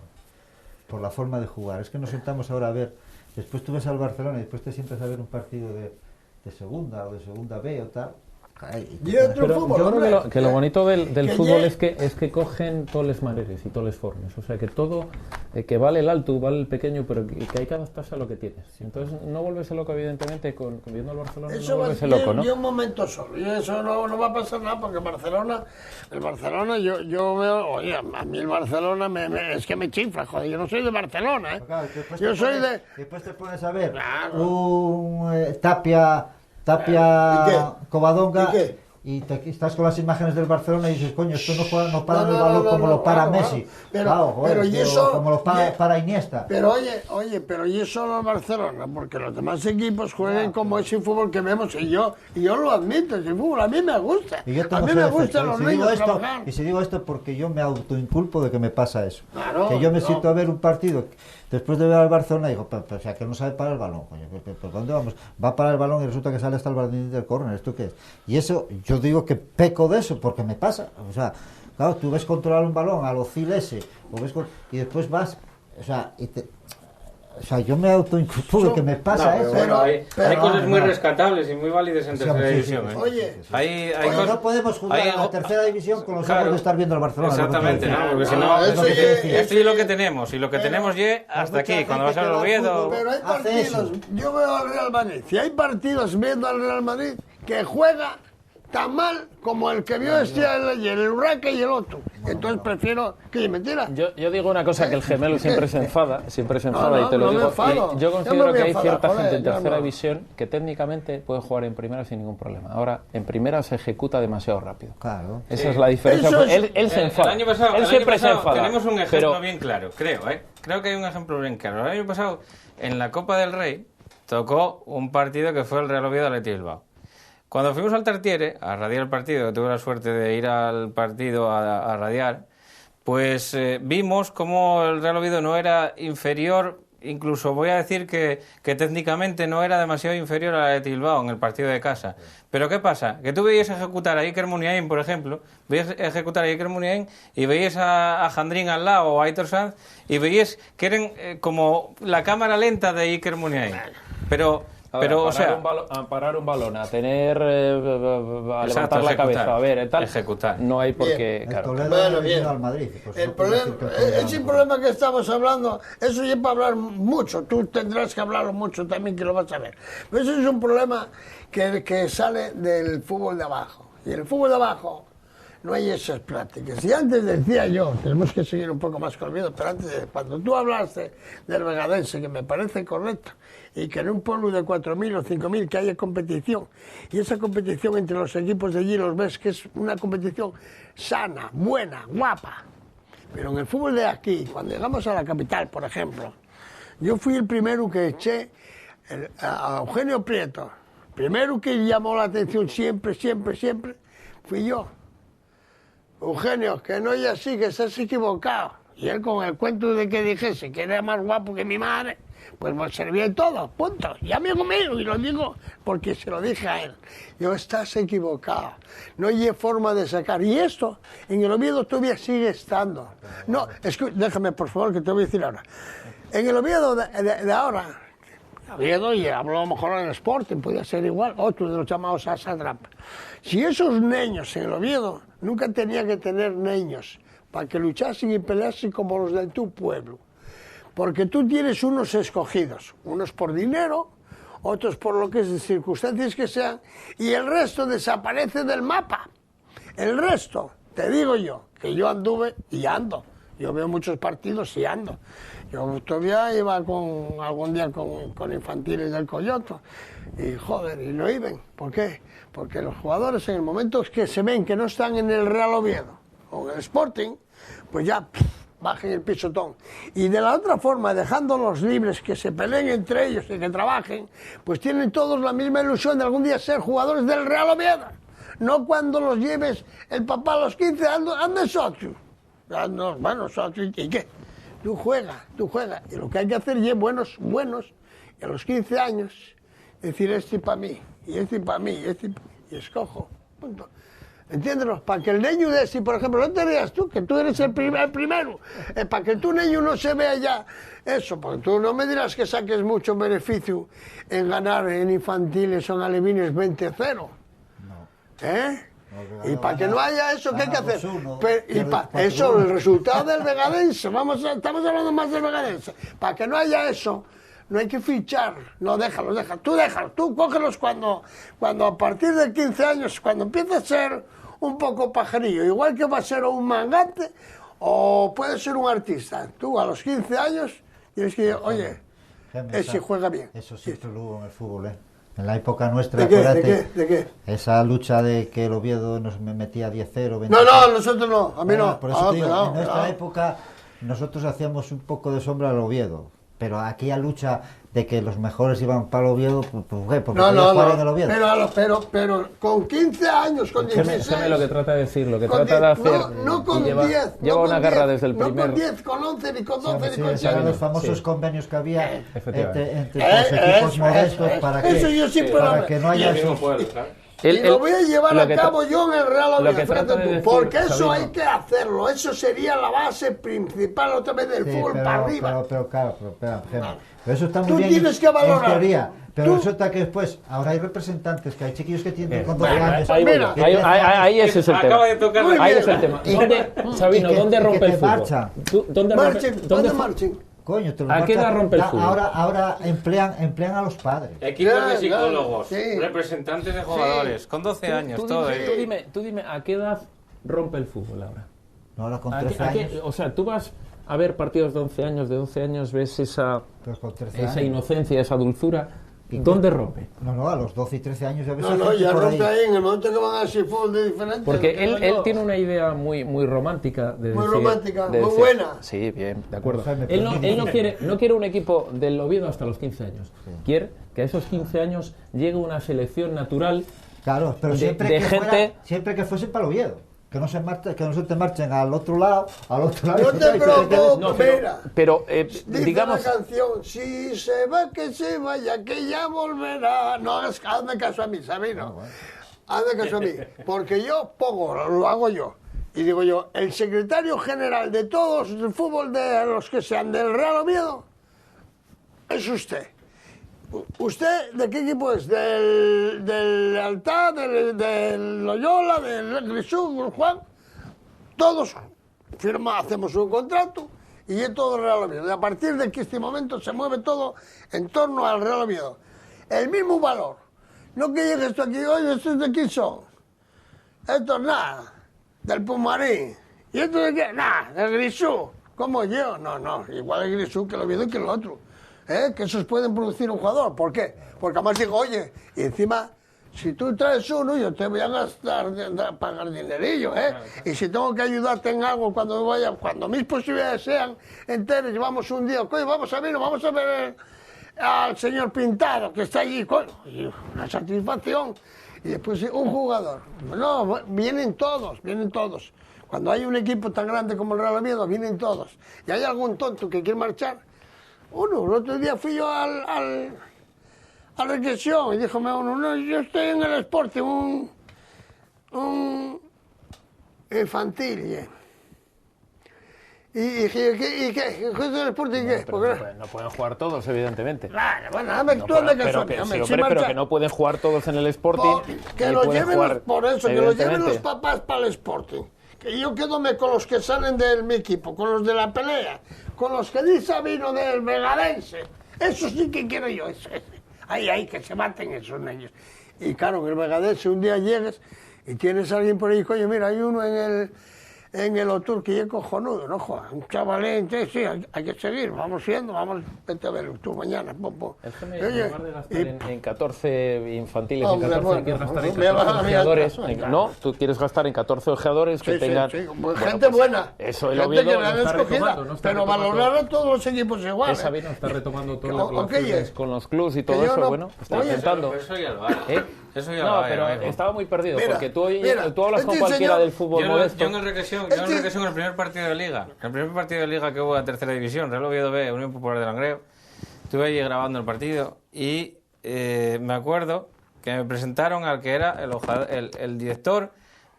Por la forma de jugar. Es que nos sentamos ahora a ver... Después tú ves al Barcelona y después te sientas a ver un partido de segunda o de segunda B o tal... Pero fútbol, yo creo que lo bonito del fútbol es que cogen todos los maneres y todos los formas, o sea que todo, que vale el alto, vale el pequeño, pero que hay que adaptarse a lo que tienes. Entonces no vuelves loco, evidentemente, viendo al Barcelona. Eso no vuelves loco, ¿no? Yo un momento solo, y eso no va a pasar nada, porque el Barcelona yo veo, oye, a mí el Barcelona es que me chifla, joder, yo no soy de Barcelona, Claro, yo soy de... Después te pones a ver Claro. Tapia Covadonga ¿Y estás con las imágenes del Barcelona y dices, coño, esto no para el balón como lo para Messi. Pero y eso, como lo para Iniesta. Pero oye, pero y eso no es Barcelona, porque los demás equipos juegan como ese fútbol que vemos y yo lo admito, ese fútbol a mí me gusta. A mí me gustan los niños trabajar. Y si digo esto porque yo me autoinculpo de que me pasa eso. Claro, que yo me siento a ver un partido después de ver al Barcelona y digo, o sea, que no sabe parar el balón, coño, ¿por dónde vamos? Va a parar el balón y resulta que sale hasta el bardín del córner, ¿esto qué es? Y eso, yo digo que peco de eso, porque me pasa, o sea, claro, tú ves controlar un balón a los ese, y después vas, o sea, yo me autoinculpo de que me pasa eso. Bueno, hay cosas muy rescatables y muy válidas en tercera división. Oye, no podemos juzgar a la tercera división con los ojos de estar viendo al Barcelona. Exactamente, ¿no? Porque si no, esto es lo que tenemos, y lo que tenemos hasta aquí, cuando vas al Oviedo... Pero hay partidos, yo veo al Real Madrid, si hay partidos viendo al Real Madrid que juega tan mal como el que vio ayer, el Urraca y el otro. Entonces prefiero que mentira. Yo digo una cosa, que el gemelo siempre se enfada y te lo digo. Y yo considero que hay cierta gente en tercera división que técnicamente puede jugar en primera sin ningún problema. Ahora, en primera se ejecuta demasiado rápido. Claro. Esa es la diferencia. Él se enfada. Él siempre se enfada. Tenemos un ejemplo bien claro, creo que hay un ejemplo bien claro. El año pasado, en la Copa del Rey, tocó un partido que fue el Real Oviedo Athletic Bilbao. Cuando fuimos al Tartiere a radiar el partido, tuve la suerte de ir al partido a radiar, pues vimos cómo el Real Oviedo no era inferior, incluso voy a decir que técnicamente no era demasiado inferior al Athletic Bilbao en el partido de casa. Pero ¿qué pasa? Que tú veías ejecutar a Iker Muniain, por ejemplo, veías ejecutar a Iker Muniain y veías a Jandrín al lado o a Aitor Sanz y veías que eran como la cámara lenta de Iker Muniain. Pero Ahora, Pero, o sea, a parar un balón, a tener, a levantar exacto, la ejecutar, cabeza, a ver, tal, ejecutar. no hay por qué, El claro. Toledo Bueno, ha venido bien. al Madrid. Pues El no puedo decir problema, que el Toledo ese no. problema que estamos hablando, eso ya para hablar mucho, tú tendrás que hablarlo mucho también, que lo vas a ver. Pero eso es un problema que sale del fútbol de abajo. Y en el fútbol de abajo no hay esas prácticas. Y antes decía yo, tenemos que seguir un poco más con el miedo, pero antes, cuando tú hablaste del Vegadense, que me parece correcto, y que en un pueblo de 4.000 o 5.000 que haya competición, y esa competición entre los equipos de allí los ves que es una competición sana, buena, guapa. Pero en el fútbol de aquí, cuando llegamos a la capital, por ejemplo, yo fui el primero que eché a Eugenio Prieto, primero que llamó la atención siempre, fui yo. Eugenio, que no es así, que estás equivocado. Y él con el cuento de que dijese que era más guapo que mi madre, pues me servía en todo, punto. Y amigo mío, y lo digo porque se lo dije a él. Yo, estás equivocado, no hay forma de sacar. Y esto, en el Oviedo todavía sigue estando. No, déjame por favor que te voy a decir ahora. En el Oviedo de ahora, Oviedo, y hablo a lo mejor en el Sporting, podría ser igual, otro de los llamados Asadrap. Si esos niños en el Oviedo nunca tenían que tener niños para que luchasen y peleasen como los de tu pueblo. Porque tú tienes unos escogidos, unos por dinero, otros por lo que es de circunstancias que sean, y el resto desaparece del mapa. El resto, te digo yo, que yo anduve y ando. Yo veo muchos partidos y ando. Yo todavía iba algún día con infantiles del Coyoto y joder, y no iban. ¿Por qué? Porque los jugadores en el momento que se ven que no están en el Real Oviedo o en el Sporting, pues ya bajen el pisotón. Y de la otra forma, dejándolos libres, que se peleen entre ellos y que trabajen, pues tienen todos la misma ilusión de algún día ser jugadores del Real Oviedo. No cuando los lleves el papá a los 15 años, anda socio. Bueno, socio, ¿y qué? Tú juegas. Y lo que hay que hacer es buenos, y a los 15 años, decir este para mí, y este para mí, y escojo. Punto. Entiéndelo, para que el niño de si, por ejemplo, no te veas tú, que tú eres el primero, para que tu niño no se vea ya eso, porque tú no me dirás que saques mucho beneficio en ganar en infantiles o en alevines 20-0. No. Y para que no haya eso, ¿qué hay que hacer? Eso, el resultado del Vegadense, estamos hablando más del Vegadense. Para que no haya eso, no hay que fichar, no, déjalo, tú cógelos cuando a partir de 15 años, cuando empiece a ser un poco pajarillo, igual que va a ser un mangante o puede ser un artista. Tú a los 15 años tienes que decir, oye, ese juega bien. Eso siempre lo hubo en el fútbol, En la época nuestra, ¿De qué? acuérdate, ¿De qué? esa lucha de que el Oviedo nos metía 10-0, 20. No, nosotros no, a mí no. Por eso te digo, en nuestra época nosotros hacíamos un poco de sombra al Oviedo, pero aquella lucha de que los mejores iban para el Oviedo, pues ¿qué? Porque jugar en el Oviedo. Pero con 15 años, con 16... Séme lo que trata de decir, lo que trata de hacer... No con 10. Lleva una guerra desde el primer... No con 10, con 11, ni con 12, ni con 15. Los famosos convenios que había entre los Eso, equipos modestos para que no haya esos... Y lo voy a llevar a cabo yo en el Real Oviedo, porque eso hay que hacerlo, eso sería la base principal otra vez del fútbol para arriba. Pero eso está muy tú bien tienes que valorar. En teoría, pero resulta que después ahora hay representantes, que hay chiquillos que tienen con 12 años. Ahí ese es el tema. Acaba de tocar. Ahí es el tema. Sabino, ¿dónde rompe el fútbol? ¿Dónde marchen? Coño, ¿A qué edad rompe el fútbol? Ahora emplean a los padres. Equipos de psicólogos, representantes de jugadores, con 12 años, todo. Tú dime, ¿a qué edad rompe el fútbol ahora? No, ahora con 13 años. O sea, tú vas a ver partidos de 11 años, ves esa inocencia, esa dulzura. ¿Dónde rompe? No, a los 12 y 13 años ya ves. No, ya rompe ahí en el momento que van a hacer fútbol de diferente. Porque él tiene una idea muy romántica. Muy romántica, muy buena. Sí, bien, de acuerdo. Él no quiere un equipo del Oviedo hasta los 15 años. Sí. Quiere que a esos 15 años llegue una selección natural. Claro, pero siempre que fuese para el Oviedo. Que no se te marchen al otro lado. No te preocupes, pero dice digamos la canción, si se va que se vaya, que ya volverá. No hazme caso a mí, Sabino. Bueno. Hazme caso a mí, porque yo lo hago yo. Y digo yo, el secretario general de todos el fútbol de los que sean del Real Oviedo es usted. ¿Usted de qué equipo es? ¿Del Lealtad, del Loyola, del Grisú, Juan? Todos hacemos un contrato y es todo el Real Oviedo. Y a partir de que este momento se mueve todo en torno al Real Oviedo. El mismo valor. No que llegue esto aquí, oye, ¿estos de quién son? Esto es nada, del Pumarín. ¿Y esto de qué? Nada, del Grisú. ¿Cómo yo? No, igual el Grisú que el Oviedo que el otro. Que esos pueden producir un jugador. ¿Por qué? Porque además digo, oye, y encima, si tú traes uno, yo te voy a pagar dinerillo, Claro. Y si tengo que ayudarte en algo cuando mis posibilidades sean enteras, llevamos un día, coño, vamos a ver al señor Pintado, que está allí, coño, y una satisfacción. Y después un jugador. No, vienen todos. Cuando hay un equipo tan grande como el Real Oviedo, vienen todos. Y hay algún tonto que quiere marchar. El otro día fui yo a regresión y díjome uno, no, yo estoy en el Sporting, un infantil. ¿Y qué? ¿Es el Sporting qué? No pueden jugar todos, evidentemente. Claro, bueno, dame tú de pero que no pueden jugar todos en el Sporting. Que lo lleven por eso, que lo lleven los papás para el Sporting. Que yo quédome con los que salen de mi equipo, con los de la pelea, con los que dice vino del Vegadense. Eso sí que quiero yo. Ahí, que se maten esos niños. Y claro, en el Vegadense un día llegues y tienes a alguien por ahí, coño, mira, hay uno en el Otur que es cojonudo, ¿no, Juan? Un chavalín, sí, hay que seguir, vamos, vete a verlo tú mañana, Es que en lugar de gastar en 14 infantiles, en 14 quieres gastar en 14 ojeadores. No, tú quieres gastar en 14 ojeadores que tengan... gente buena. Eso el Oviedo no está retomando. Pero valorar a todos los equipos iguales. Esa no está retomando todo lo que con los clubs y todo eso, bueno, está intentando. Eso ya lo vale. Eso ya no, pero estaba muy perdido, porque tú hablas con cualquiera del fútbol modesto. Yo en regresión, el primer partido de Liga, que hubo en tercera división, Real Oviedo B, Unión Popular de Langreo, estuve allí grabando el partido y me acuerdo que me presentaron al que era el director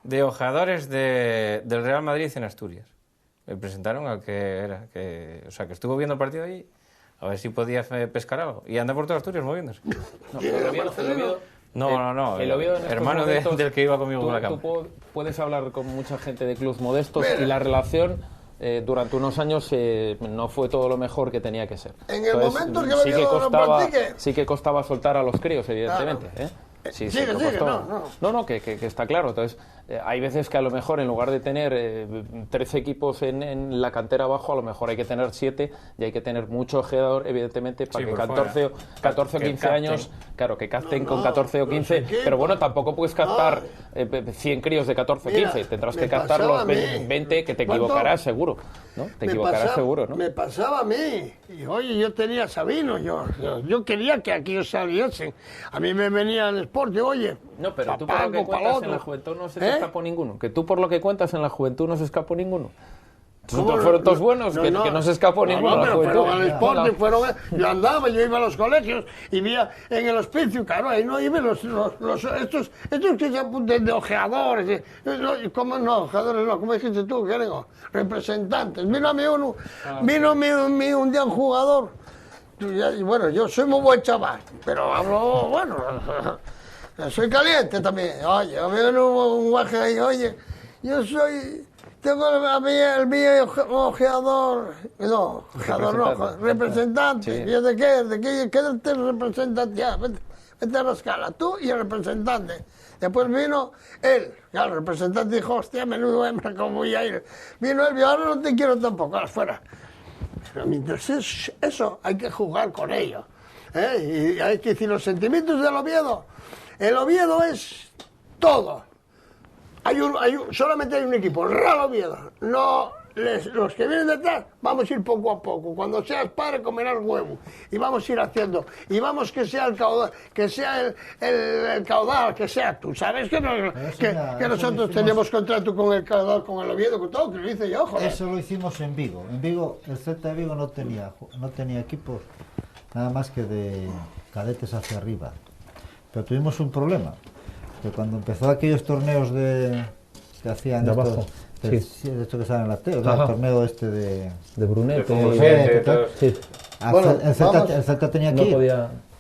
de ojeadores del Real Madrid en Asturias. Me presentaron al que era, que estuvo viendo el partido allí, a ver si podía pescar algo. Y anda por toda Asturias moviéndose. No, el Oviedo hermano del que iba conmigo con la cama. Tú puedes hablar con mucha gente de clubs modestos y la relación durante unos años no fue todo lo mejor que tenía que ser. En el momento que sí que costaba soltar a los críos, evidentemente. Claro. Sí, que está claro. Entonces, hay veces que a lo mejor en lugar de tener 13 equipos en la cantera abajo, a lo mejor hay que tener 7 y hay que tener mucho ojeador, evidentemente, para que 14 o 15 años, claro, que capten con 14 o 15, pero bueno, tampoco puedes captar 100 críos de 14 o 15, tendrás que captar los 20 que te equivocarás seguro, ¿no? ¿no? Me pasaba a mí, y oye, yo tenía Sabino, yo quería que aquí saliesen, a mí me venía el Sporting, oye. No, pero tú por lo que cuentas en la juventud no se te escapó ninguno. Que tú por lo que cuentas en la juventud no se escapó ninguno. Fueron todos buenos, que no se escapó ninguno. Pero al Sporting yo iba a los colegios y veía en el hospicio, claro, ahí no iban estos que se apuntan de ojeadores, ¿cómo no? Ojeadores no, ¿cómo dijiste tú? ¿Qué digo? Representantes. Vino un día un jugador, y bueno, yo soy muy buen chaval, pero hablo, bueno, soy caliente también. Oye, a mí un guaje ahí, oye, tengo a mí el mío ojeador, representante. Sí. ¿Y de qué? ¿Qué representante? Ya, vete a la escala, tú y el representante. Después vino él, ya el representante dijo, hostia, menudo hembra, ¿cómo voy a ir? Vino él, ahora no te quiero tampoco, fuera. Pero mientras eso, hay que jugar con ello. Y hay que decir los sentimientos del Oviedo. El Oviedo es todo. Solamente hay un equipo, el Real Oviedo. No, los que vienen detrás, vamos a ir poco a poco. Cuando seas padre, comerás huevo. Y vamos a ir haciendo. Y vamos que sea el caudal, que sea el caudal, que sea tú. ¿Sabes que nosotros tenemos contrato con el caudal, con el Oviedo, con todo? Que lo hice yo, joder. Eso lo hicimos en Vigo. En Vigo, el Celta de Vigo no tenía equipos nada más que de cadetes hacia arriba. Pero tuvimos un problema. Que cuando empezó aquellos torneos que hacían de estos, abajo, esto que sale en la tele, el torneo de Brunete, el Celta tenía que ir.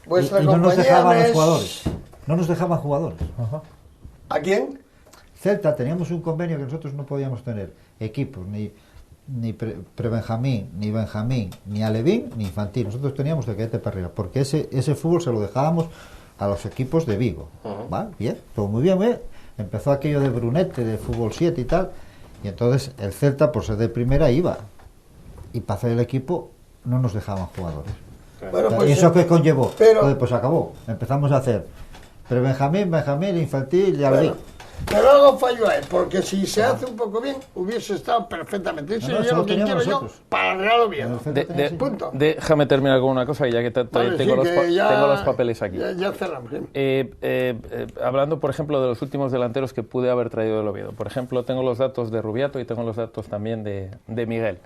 Vuestra y no nos compañía dejaban los es- jugadores. No nos dejaban jugadores. ¿A quién? Celta teníamos un convenio que nosotros no podíamos tener equipos, ni pre-Benjamín, ni Benjamín, ni Alevín, ni infantil. Nosotros teníamos de cadete para arriba, porque ese fútbol se lo dejábamos a los equipos de Vigo. ¿Vale? Bien, todo muy bien, ¿eh? Empezó aquello de Brunete, de fútbol 7 y tal, y entonces el Celta, por ser de primera, iba. Y para hacer el equipo no nos dejaban jugadores. Bueno, ¿Y pues, eso qué conllevó? pero- Pues acabó. Empezamos a hacer pre-Benjamín, Benjamín, infantil y Alevín. Pero algo falló ahí, porque si se hace un poco bien, hubiese estado perfectamente. Eso No, es eso lo lo que teníamos quiero yo nosotros. para el Real Oviedo. El Celta tenía así. Punto. Déjame terminar con una cosa, ya que Vale, tengo, sí, que ya- tengo los papeles aquí. Ya cerramos. Sí. Hablando, por ejemplo, de los últimos delanteros que pude haber traído del Oviedo. Por ejemplo, tengo los datos de Rubiato y tengo los datos también de Miguel.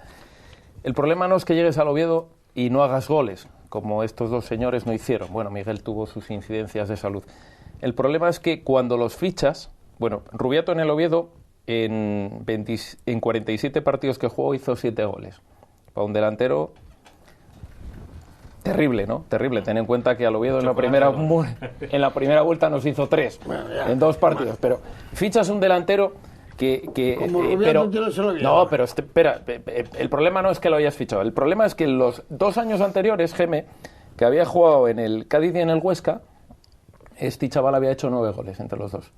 El problema no es que llegues al Oviedo y no hagas goles, como estos dos señores no hicieron. Bueno, Miguel tuvo sus incidencias de salud. El problema es que cuando los fichas, bueno, Rubiato en el Oviedo, en 47 partidos que jugó, hizo 7 goles. Para un delantero, terrible, ¿no? Terrible. Ten en cuenta que al Oviedo en la primera vuelta nos hizo 3 Bueno, ya. en 2 partidos. Pero fichas un delantero que Como Rubiato pero, quiere ser Oviedo. no, pero espera, el problema no es que lo hayas fichado. El problema es que en los 2 años anteriores, Geme, que había jugado en el Cádiz y en el Huesca, este chaval había hecho 9 goles entre los dos.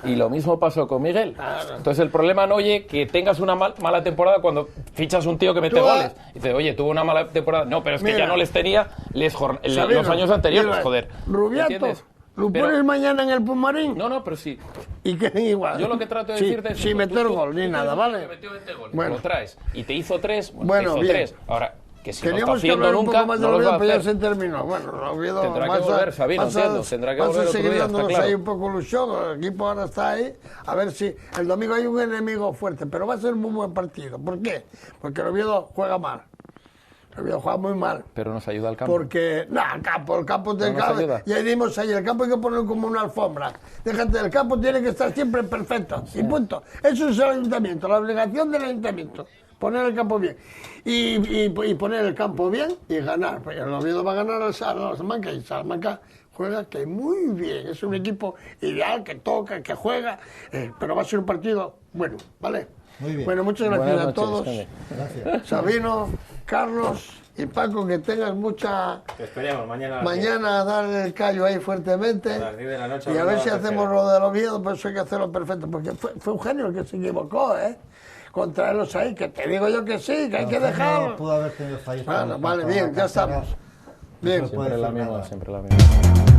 Y lo mismo pasó con Miguel. Entonces el problema no oye que tengas una mala temporada cuando fichas un tío que mete Tú, goles. Y dice, oye, tuvo una mala temporada. No, pero es que Mira. ya no les tenía Sabino, los años anteriores, mira, joder. Rubiato, ¿Entiendes? lo Pero- pones mañana en el Pumarín No, pero sí. y que igual. Yo lo que trato de Sí, decirte es... sin eso, meter tú gol ni tienes nada, un ¿vale? tío que metió 20 goles, Bueno. lo traes y te hizo 3, Bueno, te hizo bien. 3. Ahora, que si no está Teníamos que haciendo hablar un nunca, poco más no del los va Oviedo, a pero ya hacer. se terminó. Bueno, el Oviedo Tendrá que vas a- volver, Sabino, vas a- entiendo. Tendrá que vas a volver otro seguir día, está dándonos claro. ahí un poco ilusión. El equipo ahora está ahí. A ver si el domingo hay un enemigo fuerte, pero va a ser un muy buen partido. ¿Por qué? Porque el Oviedo juega mal. El Oviedo juega muy mal. Pero nos ayuda al campo. Porque, no, el campo del No nos campo, ayuda. ya dimos ahí, el campo hay que ponerlo como una alfombra. Déjate, el campo tiene que estar siempre perfecto, y punto. Eso es el ayuntamiento, la obligación del ayuntamiento, poner el campo bien. Y poner el campo bien y ganar. Pues el Oviedo va a ganar a Salamanca, y Salamanca juega que muy bien. Es un equipo ideal, que toca, que juega, pero va a ser un partido bueno, ¿vale? Muy bien. Bueno, muchas gracias Buenas a noches, todos. Jaime. Gracias. Sabino, Carlos y Paco, que tengan mucha... Te esperemos mañana. a las Mañana a dar el callo ahí fuertemente A las 10 de la noche y a hablando ver de si la hacemos tercera. lo del Oviedo, pues eso hay que hacerlo perfecto, porque fue Eugenio el que se equivocó, ¿eh? Con traerlos ahí, que te digo yo que sí, que hay que dejarlo. No pudo haber tenido fallos. Bueno, con vale, la bien, ya cantera. estamos. Bien. No se puede Siempre la decir misma, nada. siempre la misma.